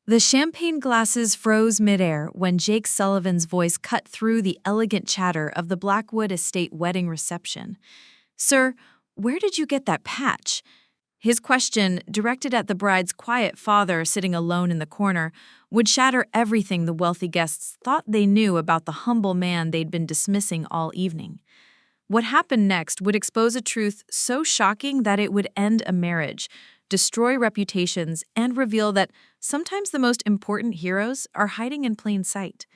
The champagne glasses froze midair when Jake Sullivan's voice cut through the elegant chatter of the Blackwood Estate wedding reception. "Sir, where did you get that patch?" His question, directed at the bride's quiet father sitting alone in the corner, would shatter everything the wealthy guests thought they knew about the humble man they'd been dismissing all evening. What happened next would expose a truth so shocking that it would end a marriage, destroy reputations, and reveal that sometimes the most important heroes are hiding in plain sight.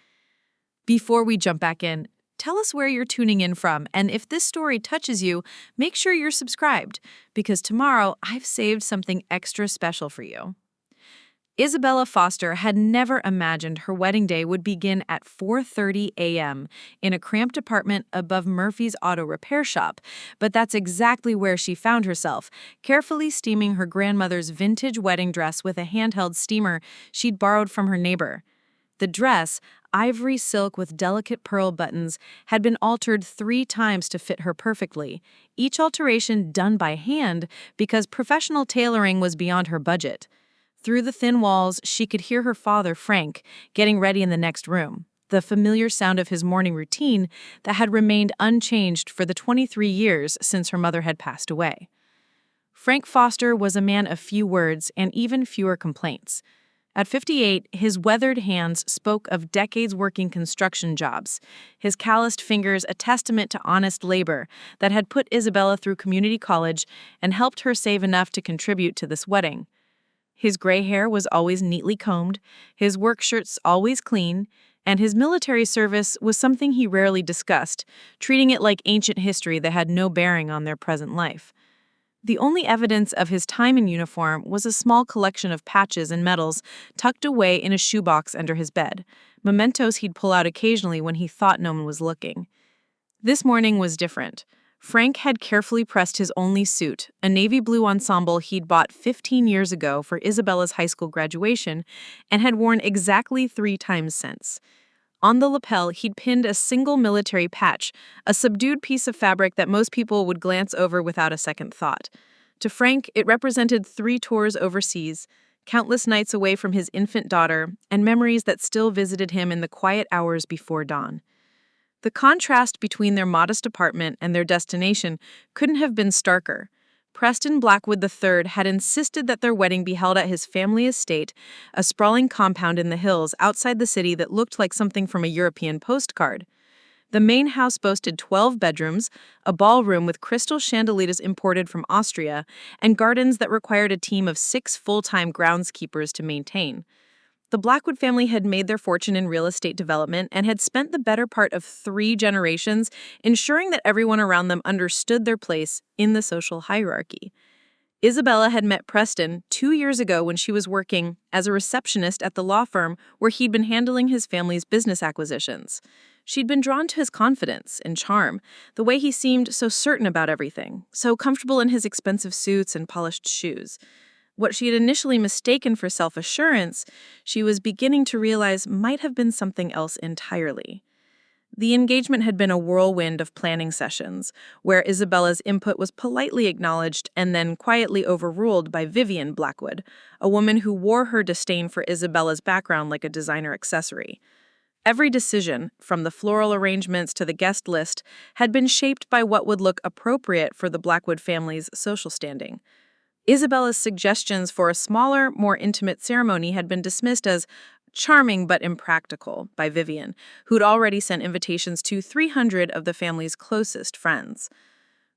Before we jump back in, tell us where you're tuning in from, and if this story touches you, make sure you're subscribed, because tomorrow I've saved something extra special for you. Isabella Foster had never imagined her wedding day would begin at 4:30 a.m. in a cramped apartment above Murphy's auto repair shop, but that's exactly where she found herself, carefully steaming her grandmother's vintage wedding dress with a handheld steamer she'd borrowed from her neighbor. The dress, ivory silk with delicate pearl buttons, had been altered 3 times to fit her perfectly, each alteration done by hand because professional tailoring was beyond her budget. Through the thin walls, she could hear her father, Frank, getting ready in the next room, the familiar sound of his morning routine that had remained unchanged for the 23 years since her mother had passed away. Frank Foster was a man of few words and even fewer complaints. At 58, his weathered hands spoke of decades working construction jobs, his calloused fingers a testament to honest labor that had put Isabella through community college and helped her save enough to contribute to this wedding. His gray hair was always neatly combed, his work shirts always clean, and his military service was something he rarely discussed, treating it like ancient history that had no bearing on their present life. The only evidence of his time in uniform was a small collection of patches and medals tucked away in a shoebox under his bed, mementos he'd pull out occasionally when he thought no one was looking. This morning was different. Frank had carefully pressed his only suit, a navy blue ensemble he'd bought 15 years ago for Isabella's high school graduation and had worn exactly 3 times since. On the lapel, he'd pinned a single military patch, a subdued piece of fabric that most people would glance over without a second thought. To Frank, it represented 3 tours overseas, countless nights away from his infant daughter, and memories that still visited him in the quiet hours before dawn. The contrast between their modest apartment and their destination couldn't have been starker. Preston Blackwood III had insisted that their wedding be held at his family estate, a sprawling compound in the hills outside the city that looked like something from a European postcard. The main house boasted 12 bedrooms, a ballroom with crystal chandeliers imported from Austria, and gardens that required a team of 6 full-time groundskeepers to maintain. The Blackwood family had made their fortune in real estate development and had spent the better part of 3 generations ensuring that everyone around them understood their place in the social hierarchy. Isabella had met Preston 2 years ago when she was working as a receptionist at the law firm where he'd been handling his family's business acquisitions. She'd been drawn to his confidence and charm, the way he seemed so certain about everything, so comfortable in his expensive suits and polished shoes. What she had initially mistaken for self-assurance, she was beginning to realize might have been something else entirely. The engagement had been a whirlwind of planning sessions, where Isabella's input was politely acknowledged and then quietly overruled by Vivian Blackwood, a woman who wore her disdain for Isabella's background like a designer accessory. Every decision, from the floral arrangements to the guest list, had been shaped by what would look appropriate for the Blackwood family's social standing. Isabella's suggestions for a smaller, more intimate ceremony had been dismissed as charming but impractical by Vivian, who'd already sent invitations to 300 of the family's closest friends.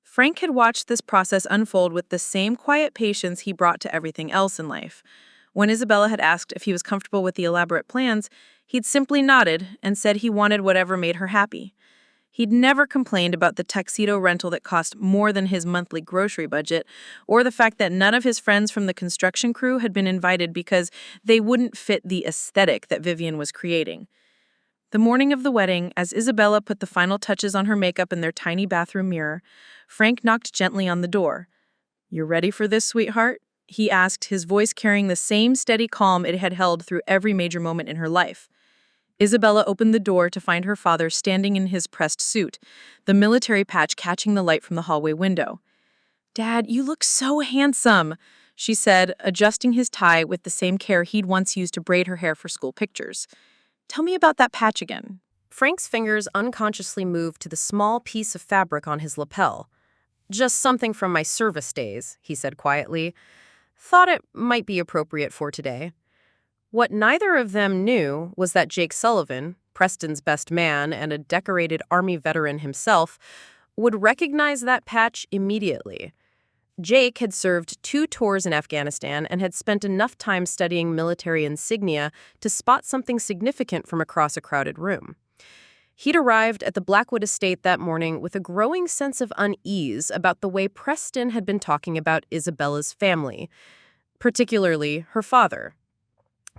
Frank had watched this process unfold with the same quiet patience he brought to everything else in life. When Isabella had asked if he was comfortable with the elaborate plans, he'd simply nodded and said he wanted whatever made her happy. He'd never complained about the tuxedo rental that cost more than his monthly grocery budget, or the fact that none of his friends from the construction crew had been invited because they wouldn't fit the aesthetic that Vivian was creating. The morning of the wedding, as Isabella put the final touches on her makeup in their tiny bathroom mirror, Frank knocked gently on the door. "You ready for this, sweetheart?" he asked, his voice carrying the same steady calm it had held through every major moment in her life. Isabella opened the door to find her father standing in his pressed suit, the military patch catching the light from the hallway window. "Dad, you look so handsome," she said, adjusting his tie with the same care he'd once used to braid her hair for school pictures. Tell me about that patch again. Frank's fingers unconsciously moved to the small piece of fabric on his lapel. Just something from my service days, he said quietly. Thought it might be appropriate for today. What neither of them knew was that Jake Sullivan, Preston's best man and a decorated Army veteran himself, would recognize that patch immediately. Jake had served 2 tours in Afghanistan and had spent enough time studying military insignia to spot something significant from across a crowded room. He'd arrived at the Blackwood Estate that morning with a growing sense of unease about the way Preston had been talking about Isabella's family, particularly her father.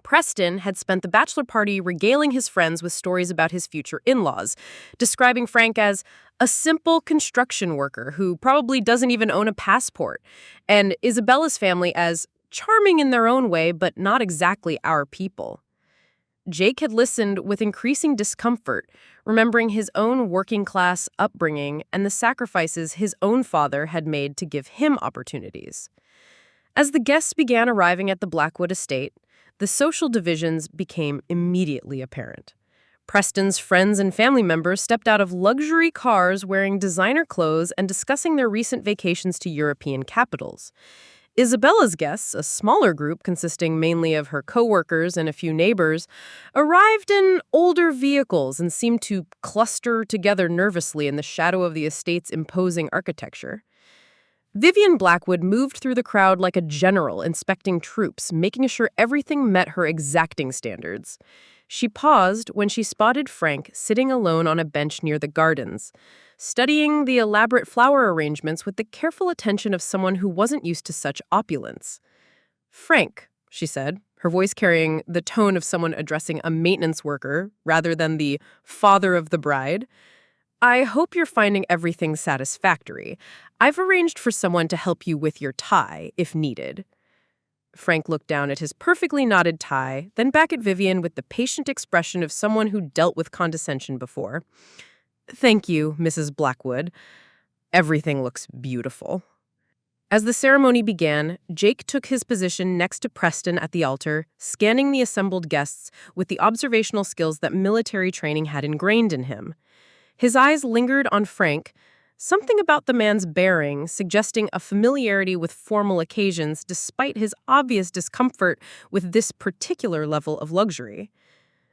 Preston had spent the bachelor party regaling his friends with stories about his future in-laws, describing Frank as a simple construction worker who probably doesn't even own a passport, and Isabella's family as charming in their own way, but not exactly our people. Jake had listened with increasing discomfort, remembering his own working-class upbringing and the sacrifices his own father had made to give him opportunities. As the guests began arriving at the Blackwood Estate, the social divisions became immediately apparent. Preston's friends and family members stepped out of luxury cars wearing designer clothes and discussing their recent vacations to European capitals. Isabella's guests, a smaller group consisting mainly of her co-workers and a few neighbors, arrived in older vehicles and seemed to cluster together nervously in the shadow of the estate's imposing architecture. Vivian Blackwood moved through the crowd like a general inspecting troops, making sure everything met her exacting standards. She paused when she spotted Frank sitting alone on a bench near the gardens, studying the elaborate flower arrangements with the careful attention of someone who wasn't used to such opulence. "Frank," she said, her voice carrying the tone of someone addressing a maintenance worker rather than the father of the bride, "I hope you're finding everything satisfactory. I've arranged for someone to help you with your tie, if needed." Frank looked down at his perfectly knotted tie, then back at Vivian with the patient expression of someone who dealt with condescension before. "Thank you, Mrs. Blackwood. Everything looks beautiful." As the ceremony began, Jake took his position next to Preston at the altar, scanning the assembled guests with the observational skills that military training had ingrained in him. His eyes lingered on Frank, something about the man's bearing suggesting a familiarity with formal occasions despite his obvious discomfort with this particular level of luxury.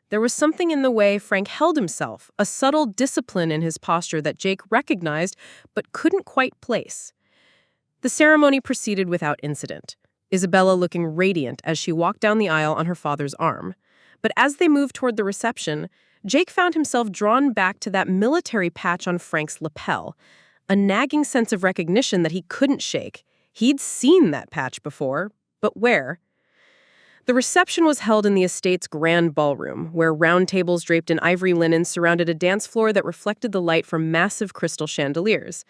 There was something in the way Frank held himself, a subtle discipline in his posture that Jake recognized but couldn't quite place. The ceremony proceeded without incident, Isabella looking radiant as she walked down the aisle on her father's arm. But as they moved toward the reception, Jake found himself drawn back to that military patch on Frank's lapel, a nagging sense of recognition that he couldn't shake. He'd seen that patch before, but where? The reception was held in the estate's grand ballroom, where round tables draped in ivory linen surrounded a dance floor that reflected the light from massive crystal chandeliers.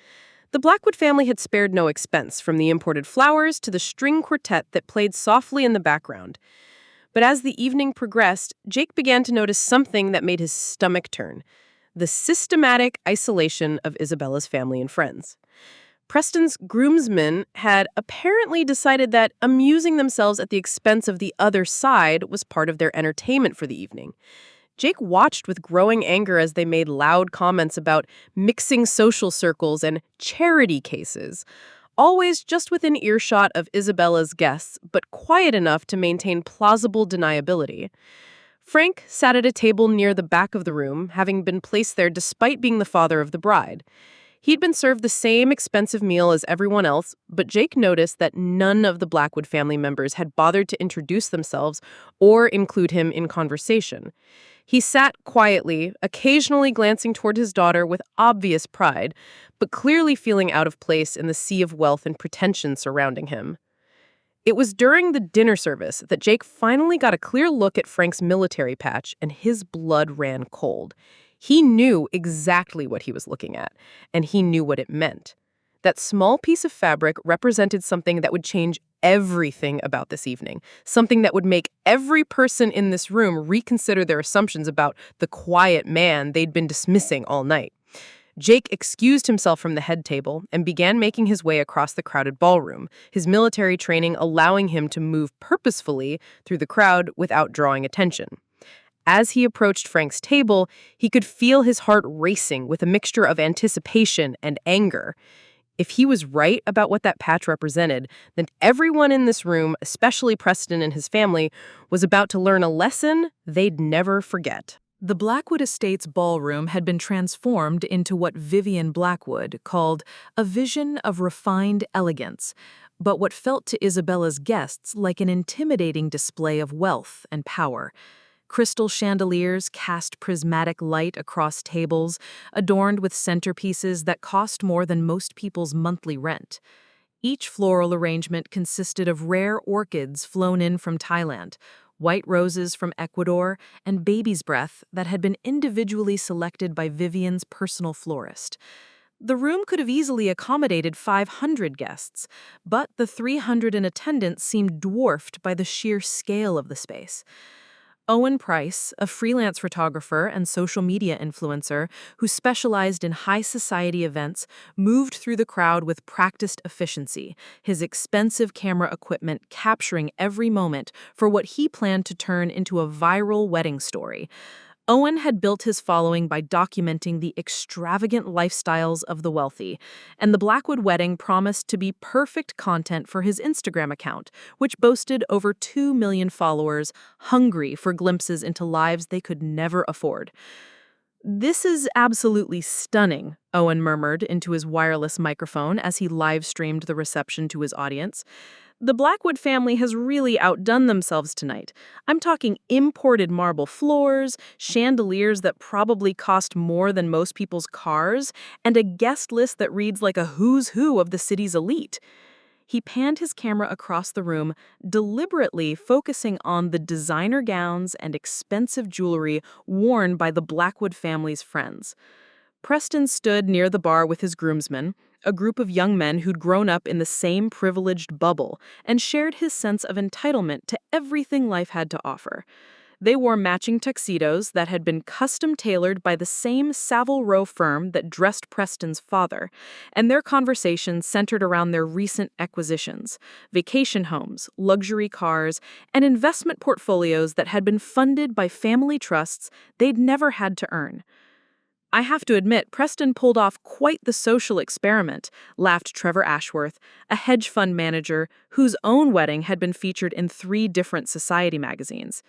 The Blackwood family had spared no expense, from the imported flowers to the string quartet that played softly in the background. But as the evening progressed, Jake began to notice something that made his stomach turn: the systematic isolation of Isabella's family and friends. Preston's groomsmen had apparently decided that amusing themselves at the expense of the other side was part of their entertainment for the evening. Jake watched with growing anger as they made loud comments about mixing social circles and charity cases, always just within earshot of Isabella's guests, but quiet enough to maintain plausible deniability. Frank sat at a table near the back of the room, having been placed there despite being the father of the bride. He'd been served the same expensive meal as everyone else, but Jake noticed that none of the Blackwood family members had bothered to introduce themselves or include him in conversation. He sat quietly, occasionally glancing toward his daughter with obvious pride, but clearly feeling out of place in the sea of wealth and pretension surrounding him. It was during the dinner service that Jake finally got a clear look at Frank's military patch, and his blood ran cold. He knew exactly what he was looking at, and he knew what it meant. That small piece of fabric represented something that would change everything about this evening, something that would make every person in this room reconsider their assumptions about the quiet man they'd been dismissing all night. Jake excused himself from the head table and began making his way across the crowded ballroom, his military training allowing him to move purposefully through the crowd without drawing attention. As he approached Frank's table, he could feel his heart racing with a mixture of anticipation and anger. If he was right about what that patch represented, then everyone in this room, especially Preston and his family, was about to learn a lesson they'd never forget. The Blackwood Estate's ballroom had been transformed into what Vivian Blackwood called a vision of refined elegance, but what felt to Isabella's guests like an intimidating display of wealth and power. Crystal chandeliers cast prismatic light across tables, adorned with centerpieces that cost more than most people's monthly rent. Each floral arrangement consisted of rare orchids flown in from Thailand, white roses from Ecuador, and baby's breath that had been individually selected by Vivian's personal florist. The room could have easily accommodated 500 guests, but the 300 in attendance seemed dwarfed by the sheer scale of the space. Owen Price, a freelance photographer and social media influencer who specialized in high society events, moved through the crowd with practiced efficiency, his expensive camera equipment capturing every moment for what he planned to turn into a viral wedding story. Owen had built his following by documenting the extravagant lifestyles of the wealthy, and the Blackwood wedding promised to be perfect content for his Instagram account, which boasted over 2 million followers hungry for glimpses into lives they could never afford. "This is absolutely stunning," Owen murmured into his wireless microphone as he live-streamed the reception to his audience. "The Blackwood family has really outdone themselves tonight. I'm talking imported marble floors, chandeliers that probably cost more than most people's cars, and a guest list that reads like a who's who of the city's elite." He panned his camera across the room, deliberately focusing on the designer gowns and expensive jewelry worn by the Blackwood family's friends. Preston stood near the bar with his groomsmen, a group of young men who'd grown up in the same privileged bubble and shared his sense of entitlement to everything life had to offer. They wore matching tuxedos that had been custom-tailored by the same Savile Row firm that dressed Preston's father, and their conversation centered around their recent acquisitions, vacation homes, luxury cars, and investment portfolios that had been funded by family trusts they'd never had to earn. "I have to admit, Preston pulled off quite the social experiment," laughed Trevor Ashworth, a hedge fund manager whose own wedding had been featured in 3 different society magazines.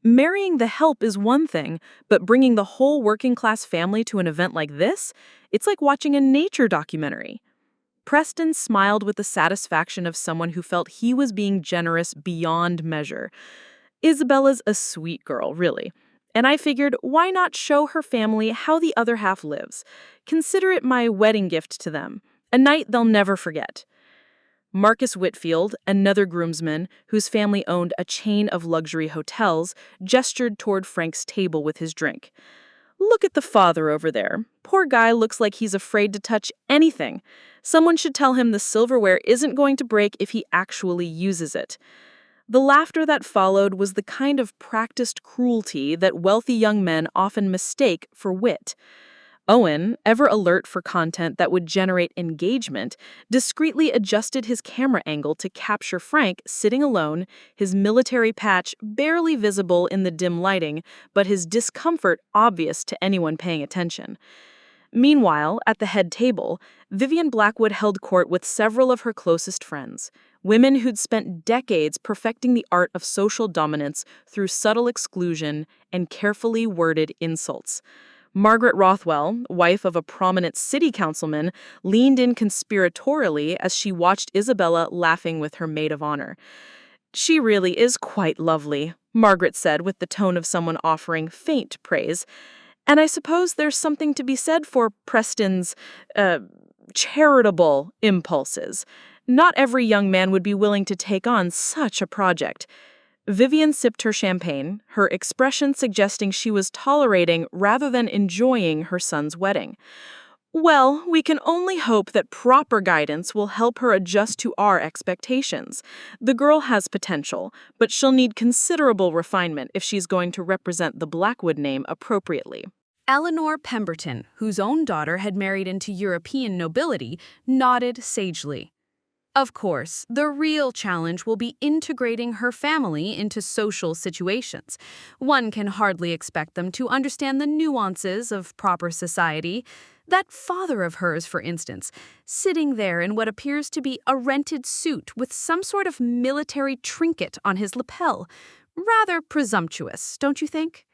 "Marrying the help is one thing, but bringing the whole working-class family to an event like this? It's like watching a nature documentary." Preston smiled with the satisfaction of someone who felt he was being generous beyond measure. "Isabella's a sweet girl, really. And I figured, why not show her family how the other half lives? Consider it my wedding gift to them, a night they'll never forget." Marcus Whitfield, another groomsman whose family owned a chain of luxury hotels, gestured toward Frank's table with his drink. "Look at the father over there. Poor guy looks like he's afraid to touch anything. Someone should tell him the silverware isn't going to break if he actually uses it." The laughter that followed was the kind of practiced cruelty that wealthy young men often mistake for wit. Owen, ever alert for content that would generate engagement, discreetly adjusted his camera angle to capture Frank sitting alone, his military patch barely visible in the dim lighting, but his discomfort obvious to anyone paying attention. Meanwhile, at the head table, Vivian Blackwood held court with several of her closest friends, women who'd spent decades perfecting the art of social dominance through subtle exclusion and carefully worded insults. Margaret Rothwell, wife of a prominent city councilman, leaned in conspiratorially as she watched Isabella laughing with her maid of honor. "She really is quite lovely," Margaret said with the tone of someone offering faint praise. "And I suppose there's something to be said for Preston's, charitable impulses. Not every young man would be willing to take on such a project." Vivian sipped her champagne, her expression suggesting she was tolerating rather than enjoying her son's wedding. "Well, we can only hope that proper guidance will help her adjust to our expectations. The girl has potential, but she'll need considerable refinement if she's going to represent the Blackwood name appropriately." Eleanor Pemberton, whose own daughter had married into European nobility, nodded sagely. Of course, the real challenge will be integrating her family into social situations. One can hardly expect them to understand the nuances of proper society. That father of hers, for instance, sitting there in what appears to be a rented suit with some sort of military trinket on his lapel. Rather presumptuous, don't you think?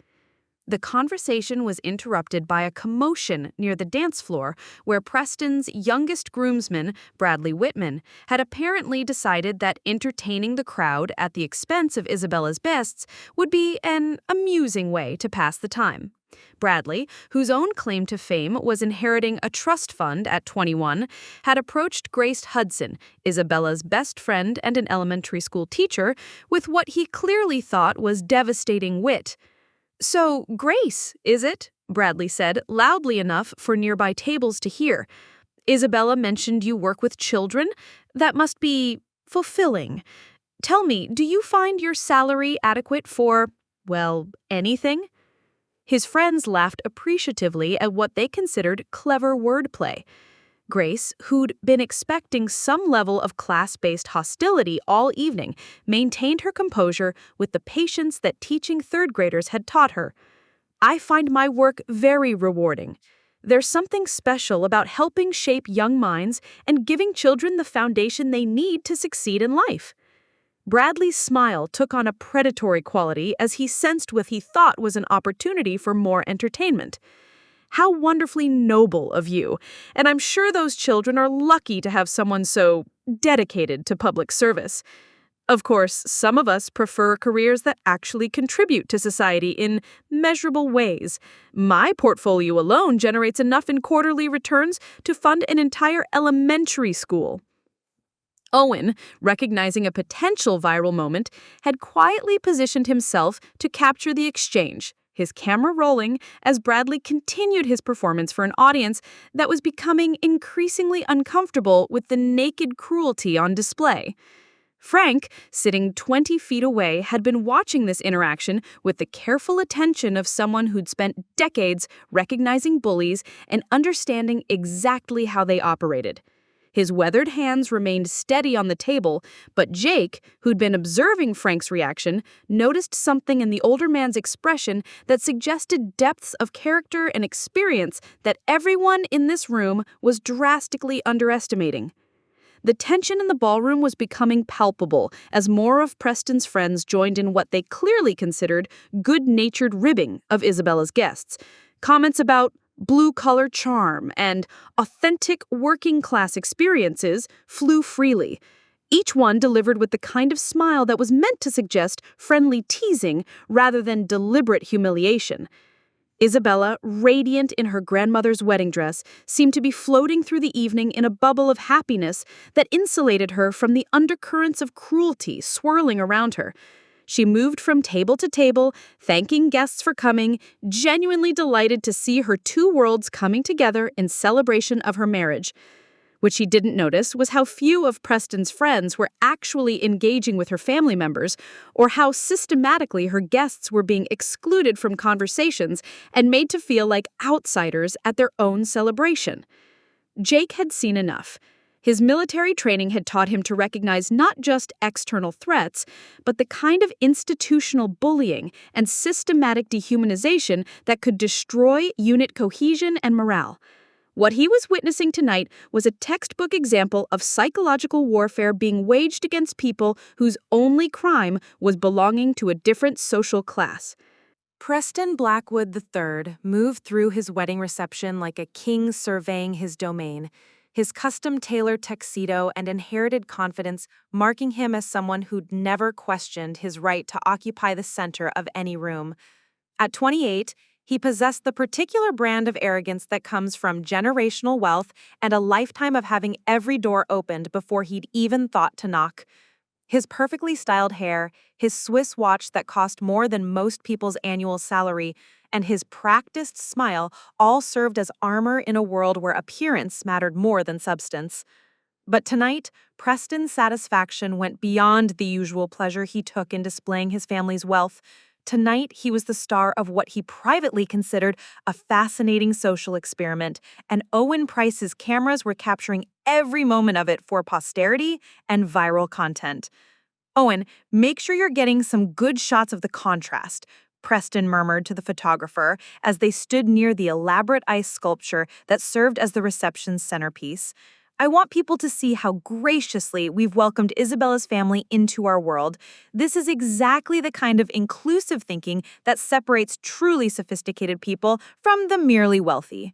The conversation was interrupted by a commotion near the dance floor where Preston's youngest groomsman, Bradley Whitman, had apparently decided that entertaining the crowd at the expense of Isabella's bests would be an amusing way to pass the time. Bradley, whose own claim to fame was inheriting a trust fund at 21, had approached Grace Hudson, Isabella's best friend and an elementary school teacher, with what he clearly thought was devastating wit. "So, Grace, is it?" Bradley said, loudly enough for nearby tables to hear. "Isabella mentioned you work with children. That must be fulfilling. Tell me, do you find your salary adequate for, well, anything?" His friends laughed appreciatively at what they considered clever wordplay. Grace, who'd been expecting some level of class-based hostility all evening, maintained her composure with the patience that teaching third graders had taught her. "I find my work very rewarding. There's something special about helping shape young minds and giving children the foundation they need to succeed in life." Bradley's smile took on a predatory quality as he sensed what he thought was an opportunity for more entertainment. "How wonderfully noble of you, and I'm sure those children are lucky to have someone so dedicated to public service. Of course, some of us prefer careers that actually contribute to society in measurable ways. My portfolio alone generates enough in quarterly returns to fund an entire elementary school." Owen, recognizing a potential viral moment, had quietly positioned himself to capture the exchange, his camera rolling as Bradley continued his performance for an audience that was becoming increasingly uncomfortable with the naked cruelty on display. Frank, sitting 20 feet away, had been watching this interaction with the careful attention of someone who'd spent decades recognizing bullies and understanding exactly how they operated. His weathered hands remained steady on the table, but Jake, who'd been observing Frank's reaction, noticed something in the older man's expression that suggested depths of character and experience that everyone in this room was drastically underestimating. The tension in the ballroom was becoming palpable as more of Preston's friends joined in what they clearly considered good-natured ribbing of Isabella's guests. Comments about blue-collar charm and authentic working-class experiences flew freely, each one delivered with the kind of smile that was meant to suggest friendly teasing rather than deliberate humiliation. Isabella, radiant in her grandmother's wedding dress, seemed to be floating through the evening in a bubble of happiness that insulated her from the undercurrents of cruelty swirling around her. She moved from table to table, thanking guests for coming, genuinely delighted to see her two worlds coming together in celebration of her marriage. What she didn't notice was how few of Preston's friends were actually engaging with her family members, or how systematically her guests were being excluded from conversations and made to feel like outsiders at their own celebration. Jake had seen enough. His military training had taught him to recognize not just external threats, but the kind of institutional bullying and systematic dehumanization that could destroy unit cohesion and morale. What he was witnessing tonight was a textbook example of psychological warfare being waged against people whose only crime was belonging to a different social class. Preston Blackwood III moved through his wedding reception like a king surveying his domain, his custom-tailored tuxedo and inherited confidence marking him as someone who'd never questioned his right to occupy the center of any room. At 28, he possessed the particular brand of arrogance that comes from generational wealth and a lifetime of having every door opened before he'd even thought to knock. His perfectly styled hair, his Swiss watch that cost more than most people's annual salary, and his practiced smile all served as armor in a world where appearance mattered more than substance. But tonight, Preston's satisfaction went beyond the usual pleasure he took in displaying his family's wealth. Tonight, he was the star of what he privately considered a fascinating social experiment, and Owen Price's cameras were capturing every moment of it for posterity and viral content. "Owen, make sure you're getting some good shots of the contrast," Preston murmured to the photographer as they stood near the elaborate ice sculpture that served as the reception's centerpiece. "I want people to see how graciously we've welcomed Isabella's family into our world. This is exactly the kind of inclusive thinking that separates truly sophisticated people from the merely wealthy."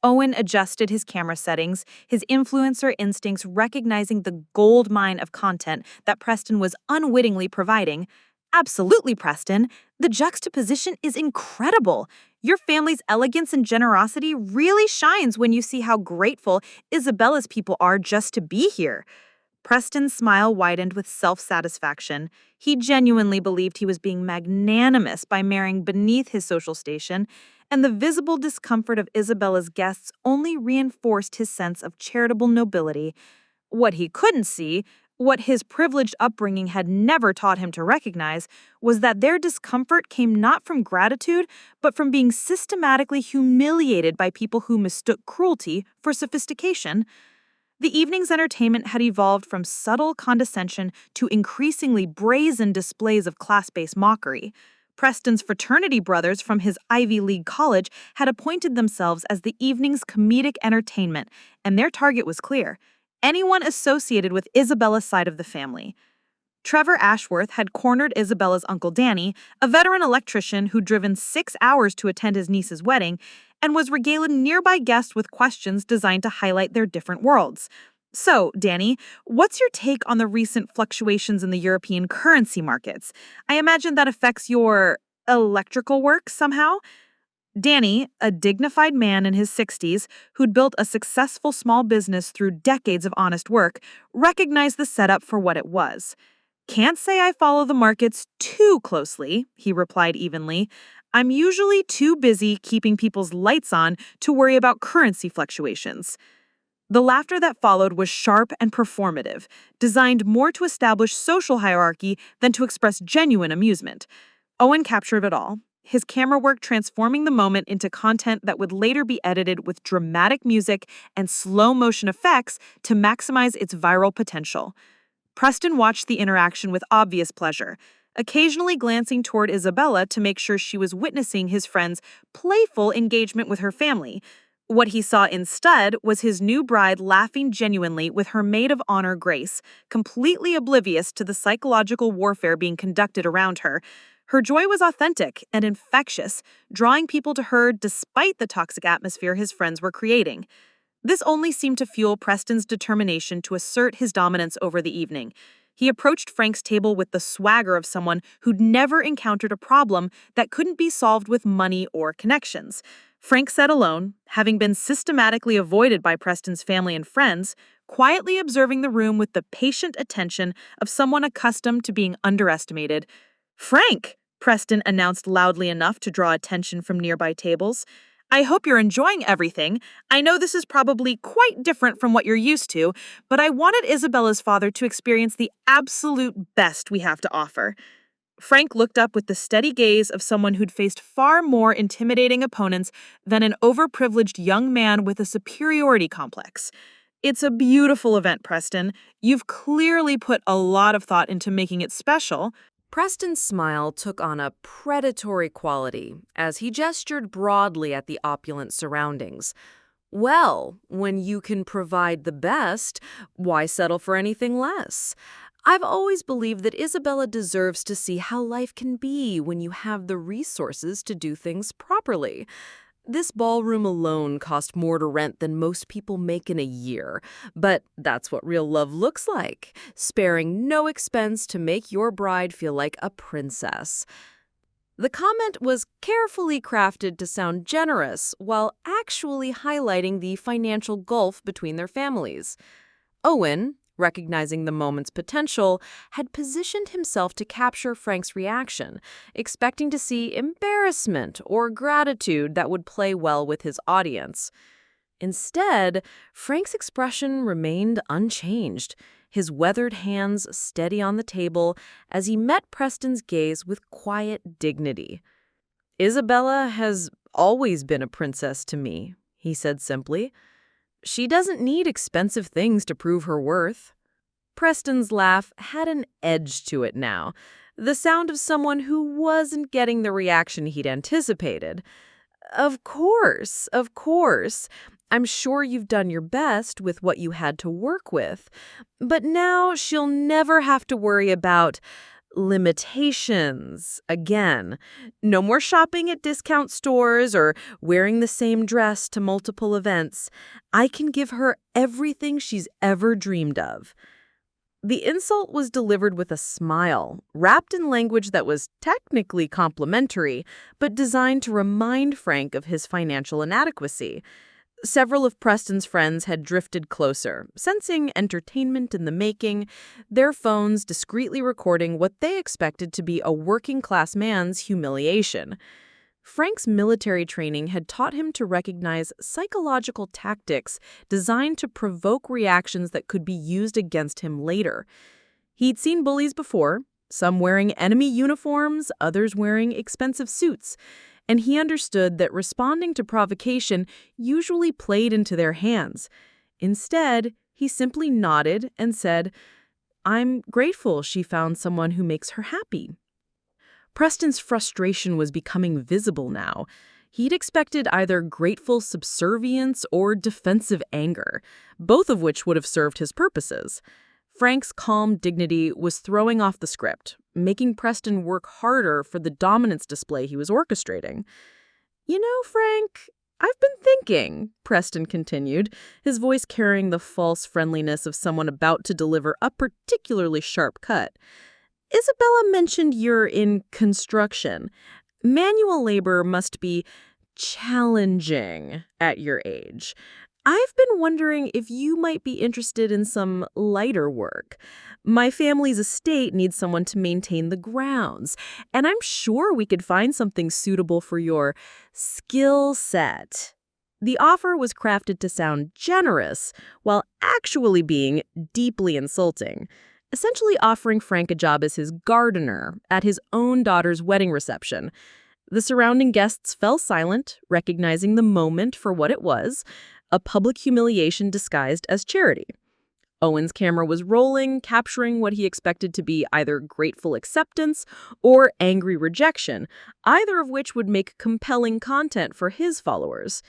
Owen adjusted his camera settings, his influencer instincts recognizing the gold mine of content that Preston was unwittingly providing. "Absolutely, Preston. The juxtaposition is incredible. Your family's elegance and generosity really shines when you see how grateful Isabella's people are just to be here." Preston's smile widened with self-satisfaction. He genuinely believed he was being magnanimous by marrying beneath his social station, and the visible discomfort of Isabella's guests only reinforced his sense of charitable nobility. What he couldn't see, what his privileged upbringing had never taught him to recognize, was that their discomfort came not from gratitude, but from being systematically humiliated by people who mistook cruelty for sophistication. The evening's entertainment had evolved from subtle condescension to increasingly brazen displays of class-based mockery. Preston's fraternity brothers from his Ivy League college had appointed themselves as the evening's comedic entertainment, and their target was clear: anyone associated with Isabella's side of the family. Trevor Ashworth had cornered Isabella's Uncle Danny, a veteran electrician who'd driven 6 hours to attend his niece's wedding, and was regaling nearby guests with questions designed to highlight their different worlds. "So, Danny, what's your take on the recent fluctuations in the European currency markets? I imagine that affects your electrical work somehow?" Danny, a dignified man in his 60s who'd built a successful small business through decades of honest work, recognized the setup for what it was. "Can't say I follow the markets too closely," he replied evenly. "I'm usually too busy keeping people's lights on to worry about currency fluctuations." The laughter that followed was sharp and performative, designed more to establish social hierarchy than to express genuine amusement. Owen captured it all, his camera work transforming the moment into content that would later be edited with dramatic music and slow-motion effects to maximize its viral potential. Preston watched the interaction with obvious pleasure, occasionally glancing toward Isabella to make sure she was witnessing his friend's playful engagement with her family. What he saw instead was his new bride laughing genuinely with her maid of honor, Grace, completely oblivious to the psychological warfare being conducted around her. Her joy was authentic and infectious, drawing people to her despite the toxic atmosphere his friends were creating. This only seemed to fuel Preston's determination to assert his dominance over the evening. He approached Frank's table with the swagger of someone who'd never encountered a problem that couldn't be solved with money or connections. Frank sat alone, having been systematically avoided by Preston's family and friends, quietly observing the room with the patient attention of someone accustomed to being underestimated. "Frank!" Preston announced loudly enough to draw attention from nearby tables. "I hope you're enjoying everything. I know this is probably quite different from what you're used to, but I wanted Isabella's father to experience the absolute best we have to offer." Frank looked up with the steady gaze of someone who'd faced far more intimidating opponents than an overprivileged young man with a superiority complex. "It's a beautiful event, Preston. You've clearly put a lot of thought into making it special." Preston's smile took on a predatory quality as he gestured broadly at the opulent surroundings. "Well, when you can provide the best, why settle for anything less? I've always believed that Isabella deserves to see how life can be when you have the resources to do things properly. This ballroom alone cost more to rent than most people make in a year, but that's what real love looks like, sparing no expense to make your bride feel like a princess." The comment was carefully crafted to sound generous while actually highlighting the financial gulf between their families. Owen, recognizing the moment's potential, had positioned himself to capture Frank's reaction, expecting to see embarrassment or gratitude that would play well with his audience. Instead, Frank's expression remained unchanged, his weathered hands steady on the table as he met Preston's gaze with quiet dignity. "Isabella has always been a princess to me," he said simply. "She doesn't need expensive things to prove her worth." Preston's laugh had an edge to it now, the sound of someone who wasn't getting the reaction he'd anticipated. Of course. I'm sure you've done your best with what you had to work with. But now she'll never have to worry about limitations again. No more shopping at discount stores or wearing the same dress to multiple events. I can give her everything she's ever dreamed of." The insult was delivered with a smile, wrapped in language that was technically complimentary, but designed to remind Frank of his financial inadequacy. Several of Preston's friends had drifted closer, sensing entertainment in the making, their phones discreetly recording what they expected to be a working-class man's humiliation. Frank's military training had taught him to recognize psychological tactics designed to provoke reactions that could be used against him later. He'd seen bullies before, some wearing enemy uniforms, others wearing expensive suits, and he understood that responding to provocation usually played into their hands. Instead, he simply nodded and said, "I'm grateful she found someone who makes her happy." Preston's frustration was becoming visible now. He'd expected either grateful subservience or defensive anger, both of which would have served his purposes. Frank's calm dignity was throwing off the script, making Preston work harder for the dominance display he was orchestrating. "You know, Frank, I've been thinking," Preston continued, his voice carrying the false friendliness of someone about to deliver a particularly sharp cut. "Isabella mentioned you're in construction. Manual labor must be challenging at your age. I've been wondering if you might be interested in some lighter work. My family's estate needs someone to maintain the grounds, and I'm sure we could find something suitable for your skill set." The offer was crafted to sound generous while actually being deeply insulting, essentially offering Frank a job as his gardener at his own daughter's wedding reception. The surrounding guests fell silent, recognizing the moment for what it was, a public humiliation disguised as charity. Owen's camera was rolling, capturing what he expected to be either grateful acceptance or angry rejection, either of which would make compelling content for his followers.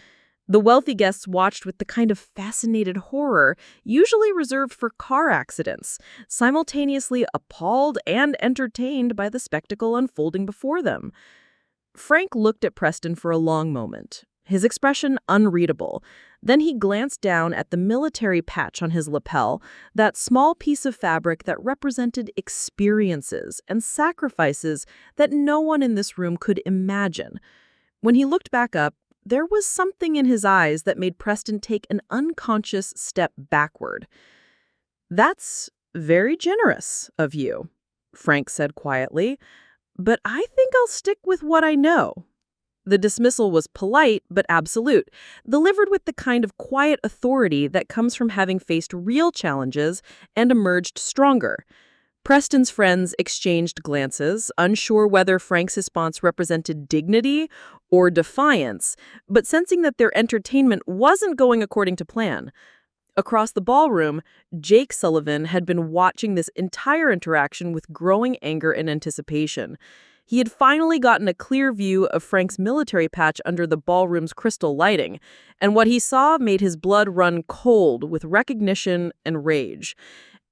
The wealthy guests watched with the kind of fascinated horror usually reserved for car accidents, simultaneously appalled and entertained by the spectacle unfolding before them. Frank looked at Preston for a long moment, his expression unreadable. Then he glanced down at the military patch on his lapel, that small piece of fabric that represented experiences and sacrifices that no one in this room could imagine. When he looked back up, there was something in his eyes that made Preston take an unconscious step backward. "That's very generous of you," Frank said quietly, "but I think I'll stick with what I know." The dismissal was polite but absolute, delivered with the kind of quiet authority that comes from having faced real challenges and emerged stronger. Preston's friends exchanged glances, unsure whether Frank's response represented dignity or defiance, but sensing that their entertainment wasn't going according to plan. Across the ballroom, Jake Sullivan had been watching this entire interaction with growing anger and anticipation. He had finally gotten a clear view of Frank's military patch under the ballroom's crystal lighting, and what he saw made his blood run cold with recognition and rage.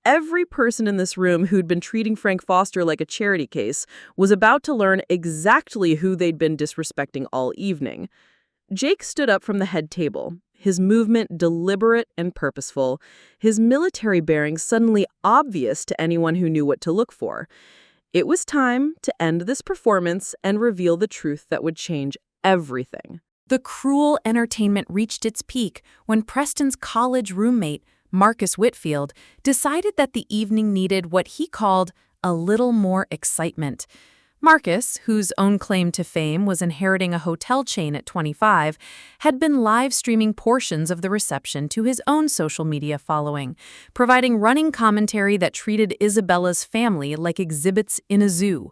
Every person in this room who'd been treating Frank Foster like a charity case was about to learn exactly who they'd been disrespecting all evening. Jake stood up from the head table, his movement deliberate and purposeful, his military bearings suddenly obvious to anyone who knew what to look for. It was time to end this performance and reveal the truth that would change everything. The cruel entertainment reached its peak when Preston's college roommate, Marcus Whitfield, decided that the evening needed what he called a little more excitement. Marcus, whose own claim to fame was inheriting a hotel chain at 25, had been live streaming portions of the reception to his own social media following, providing running commentary that treated Isabella's family like exhibits in a zoo.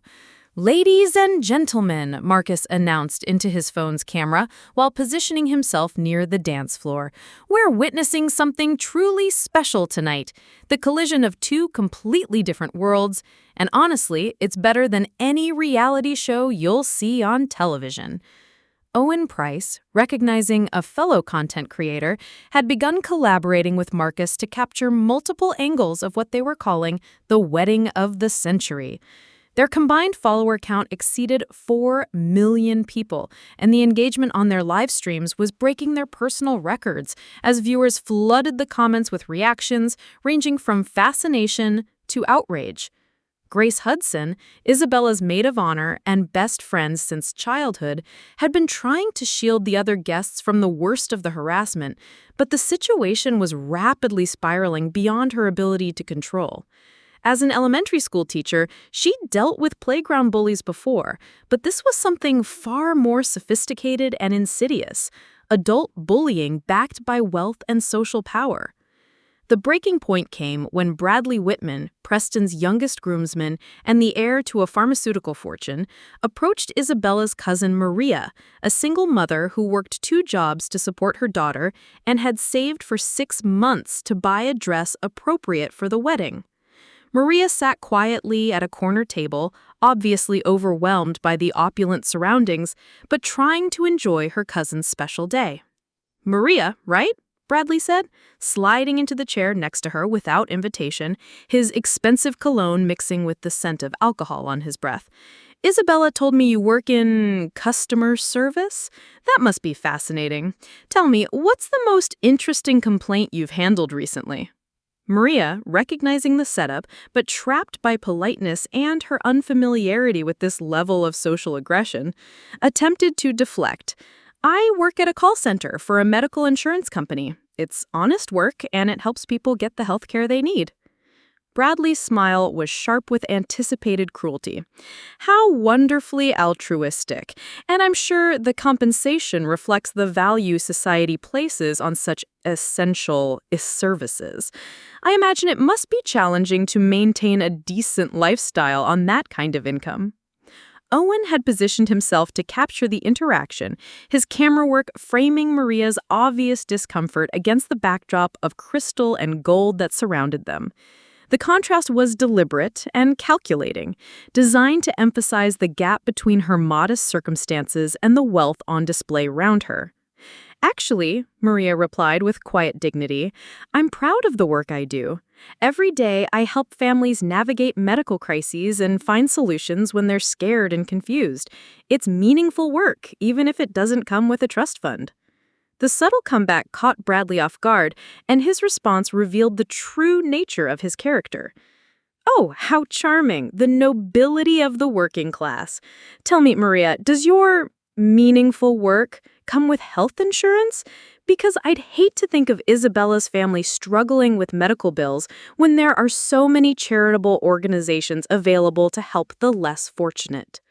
"Ladies and gentlemen," Marcus announced into his phone's camera while positioning himself near the dance floor, "we're witnessing something truly special tonight. The collision of two completely different worlds, and honestly, it's better than any reality show you'll see on television." Owen Price, recognizing a fellow content creator, had begun collaborating with Marcus to capture multiple angles of what they were calling the wedding of the century. Their combined follower count exceeded 4 million people, and the engagement on their live streams was breaking their personal records as viewers flooded the comments with reactions ranging from fascination to outrage. Grace Hudson, Isabella's maid of honor and best friend since childhood, had been trying to shield the other guests from the worst of the harassment, but the situation was rapidly spiraling beyond her ability to control. As an elementary school teacher, she'd dealt with playground bullies before, but this was something far more sophisticated and insidious: adult bullying backed by wealth and social power. The breaking point came when Bradley Whitman, Preston's youngest groomsman and the heir to a pharmaceutical fortune, approached Isabella's cousin Maria, a single mother who worked 2 jobs to support her daughter and had saved for 6 months to buy a dress appropriate for the wedding. Maria sat quietly at a corner table, obviously overwhelmed by the opulent surroundings, but trying to enjoy her cousin's special day. "Maria, right?" Bradley said, sliding into the chair next to her without invitation, his expensive cologne mixing with the scent of alcohol on his breath. "Isabella told me you work in customer service? That must be fascinating. Tell me, what's the most interesting complaint you've handled recently?" Maria, recognizing the setup, but trapped by politeness and her unfamiliarity with this level of social aggression, attempted to deflect. "I work at a call center for a medical insurance company. It's honest work, and it helps people get the health care they need." Bradley's smile was sharp with anticipated cruelty. "How wonderfully altruistic, and I'm sure the compensation reflects the value society places on such essential services. I imagine it must be challenging to maintain a decent lifestyle on that kind of income." Owen had positioned himself to capture the interaction, his camera work framing Maria's obvious discomfort against the backdrop of crystal and gold that surrounded them. The contrast was deliberate and calculating, designed to emphasize the gap between her modest circumstances and the wealth on display around her. "Actually," Maria replied with quiet dignity, "I'm proud of the work I do. Every day I help families navigate medical crises and find solutions when they're scared and confused. It's meaningful work, even if it doesn't come with a trust fund." The subtle comeback caught Bradley off guard, and his response revealed the true nature of his character. "Oh, how charming, the nobility of the working class. Tell me, Maria, does your meaningful work come with health insurance? Because I'd hate to think of Isabella's family struggling with medical bills when there are so many charitable organizations available to help the less fortunate."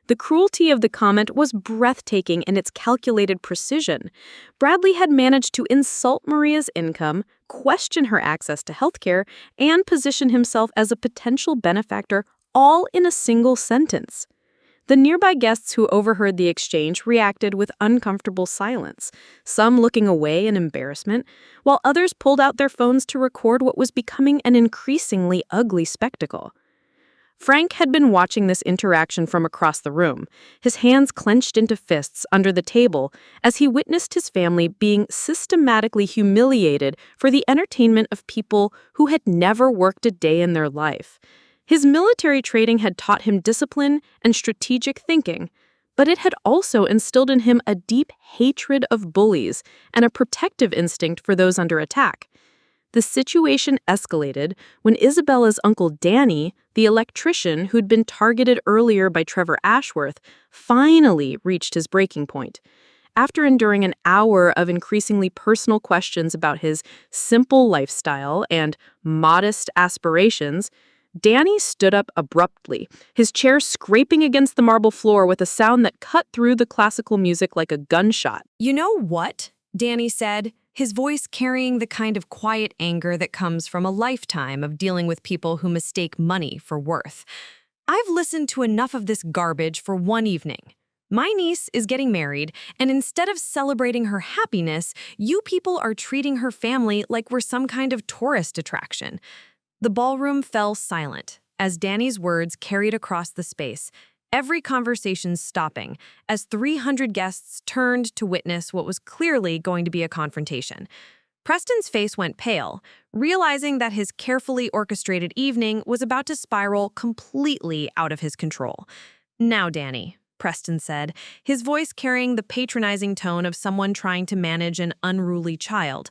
The cruelty of the comment was breathtaking in its calculated precision. Bradley had managed to insult Maria's income, question her access to healthcare, and position himself as a potential benefactor, all in a single sentence. The nearby guests who overheard the exchange reacted with uncomfortable silence, some looking away in embarrassment, while others pulled out their phones to record what was becoming an increasingly ugly spectacle. Frank had been watching this interaction from across the room, his hands clenched into fists under the table as he witnessed his family being systematically humiliated for the entertainment of people who had never worked a day in their life. His military training had taught him discipline and strategic thinking, but it had also instilled in him a deep hatred of bullies and a protective instinct for those under attack. The situation escalated when Isabella's uncle Danny, the electrician who'd been targeted earlier by Trevor Ashworth, finally reached his breaking point. After enduring an hour of increasingly personal questions about his simple lifestyle and modest aspirations, Danny stood up abruptly, his chair scraping against the marble floor with a sound that cut through the classical music like a gunshot. "You know what?" Danny said, his voice carrying the kind of quiet anger that comes from a lifetime of dealing with people who mistake money for worth. "I've listened to enough of this garbage for one evening. My niece is getting married, and instead of celebrating her happiness, you people are treating her family like we're some kind of tourist attraction." The ballroom fell silent as Danny's words carried across the space, every conversation stopping as 300 guests turned to witness what was clearly going to be a confrontation. Preston's face went pale, realizing that his carefully orchestrated evening was about to spiral completely out of his control. "Now, Danny," Preston said, his voice carrying the patronizing tone of someone trying to manage an unruly child,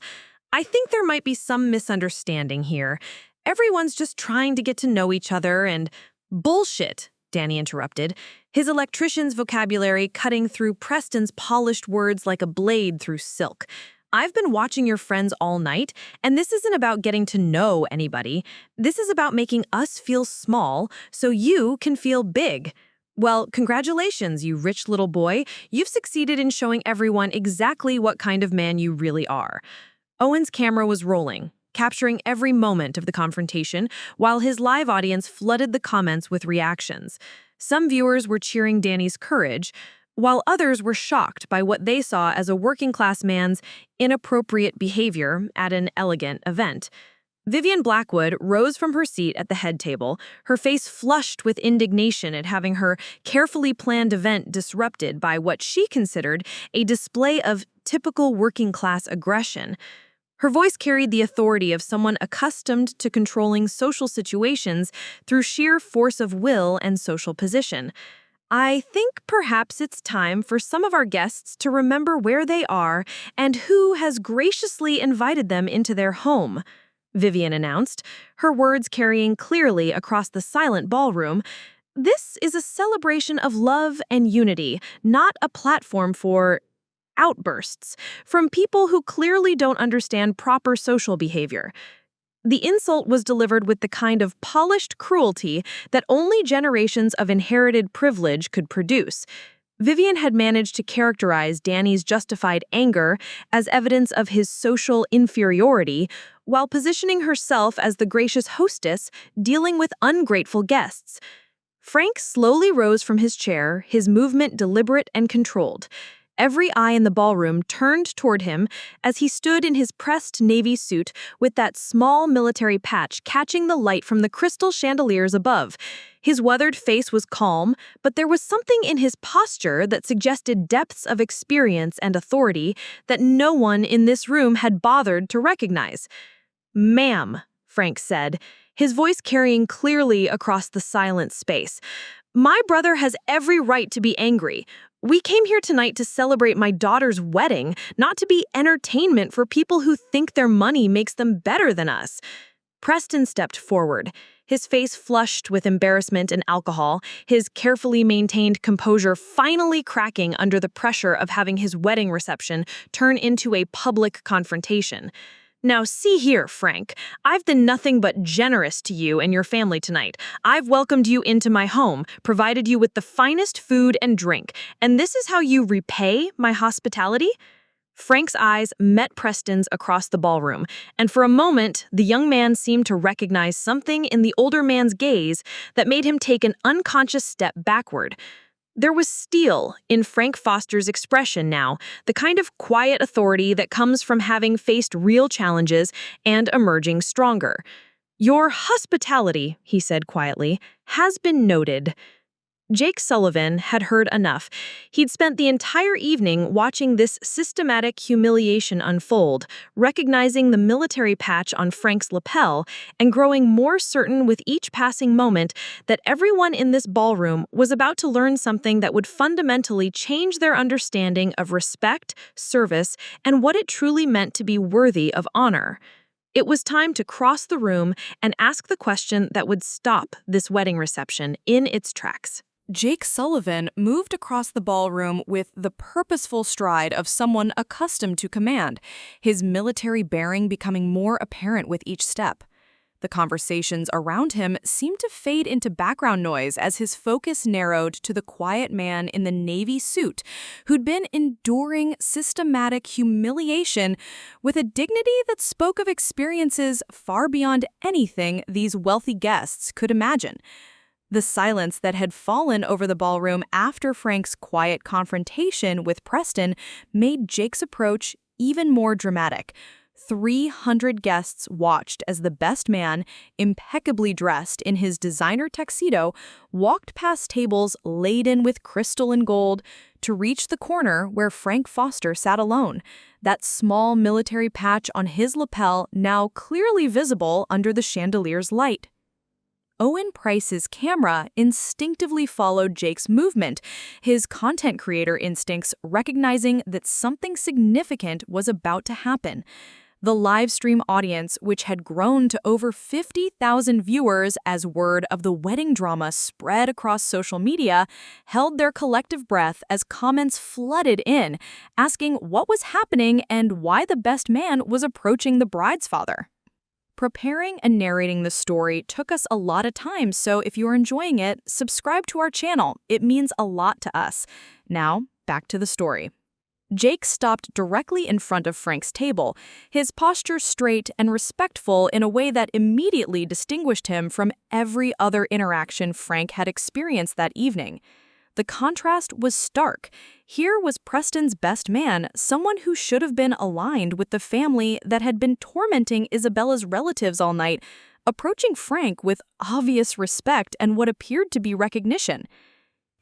"I think there might be some misunderstanding here. Everyone's just trying to get to know each other and—" "Bullshit," Danny interrupted, his electrician's vocabulary cutting through Preston's polished words like a blade through silk. "I've been watching your friends all night, and this isn't about getting to know anybody. This is about making us feel small so you can feel big. Well, congratulations, you rich little boy. You've succeeded in showing everyone exactly what kind of man you really are." Owen's camera was rolling, capturing every moment of the confrontation, while his live audience flooded the comments with reactions. Some viewers were cheering Danny's courage, while others were shocked by what they saw as a working-class man's inappropriate behavior at an elegant event. Vivian Blackwood rose from her seat at the head table, her face flushed with indignation at having her carefully planned event disrupted by what she considered a display of typical working-class aggression. Her voice carried the authority of someone accustomed to controlling social situations through sheer force of will and social position. "I think perhaps it's time for some of our guests to remember where they are and who has graciously invited them into their home," Vivian announced, her words carrying clearly across the silent ballroom. "This is a celebration of love and unity, not a platform for outbursts from people who clearly don't understand proper social behavior." The insult was delivered with the kind of polished cruelty that only generations of inherited privilege could produce. Vivian had managed to characterize Danny's justified anger as evidence of his social inferiority, while positioning herself as the gracious hostess dealing with ungrateful guests. Frank slowly rose from his chair, his movement deliberate and controlled. Every eye in the ballroom turned toward him as he stood in his pressed navy suit with that small military patch catching the light from the crystal chandeliers above. His weathered face was calm, but there was something in his posture that suggested depths of experience and authority that no one in this room had bothered to recognize. "Ma'am," Frank said, his voice carrying clearly across the silent space, "my brother has every right to be angry. We came here tonight to celebrate my daughter's wedding, not to be entertainment for people who think their money makes them better than us." Preston stepped forward, his face flushed with embarrassment and alcohol, his carefully maintained composure finally cracking under the pressure of having his wedding reception turn into a public confrontation. "Now see here, Frank, I've been nothing but generous to you and your family tonight. I've welcomed you into my home, provided you with the finest food and drink, and this is how you repay my hospitality?" Frank's eyes met Preston's across the ballroom, and for a moment, the young man seemed to recognize something in the older man's gaze that made him take an unconscious step backward. There was steel in Frank Foster's expression now, the kind of quiet authority that comes from having faced real challenges and emerging stronger. "Your hospitality," he said quietly, "has been noted." Jake Sullivan had heard enough. He'd spent the entire evening watching this systematic humiliation unfold, recognizing the military patch on Frank's lapel and growing more certain with each passing moment that everyone in this ballroom was about to learn something that would fundamentally change their understanding of respect, service, and what it truly meant to be worthy of honor. It was time to cross the room and ask the question that would stop this wedding reception in its tracks. Jake Sullivan moved across the ballroom with the purposeful stride of someone accustomed to command, his military bearing becoming more apparent with each step. The conversations around him seemed to fade into background noise as his focus narrowed to the quiet man in the navy suit who'd been enduring systematic humiliation with a dignity that spoke of experiences far beyond anything these wealthy guests could imagine. The silence that had fallen over the ballroom after Frank's quiet confrontation with Preston made Jake's approach even more dramatic. 300 guests watched as the best man, impeccably dressed in his designer tuxedo, walked past tables laden with crystal and gold to reach the corner where Frank Foster sat alone, that small military patch on his lapel now clearly visible under the chandelier's light. Owen Price's camera instinctively followed Jake's movement, his content creator instincts recognizing that something significant was about to happen. The live stream audience, which had grown to over 50,000 viewers as word of the wedding drama spread across social media, held their collective breath as comments flooded in, asking what was happening and why the best man was approaching the bride's father. Preparing and narrating the story took us a lot of time, so if you're enjoying it, subscribe to our channel. It means a lot to us. Now, back to the story. Jake stopped directly in front of Frank's table, his posture straight and respectful in a way that immediately distinguished him from every other interaction Frank had experienced that evening. The contrast was stark. Here was Preston's best man, someone who should have been aligned with the family that had been tormenting Isabella's relatives all night, approaching Frank with obvious respect and what appeared to be recognition.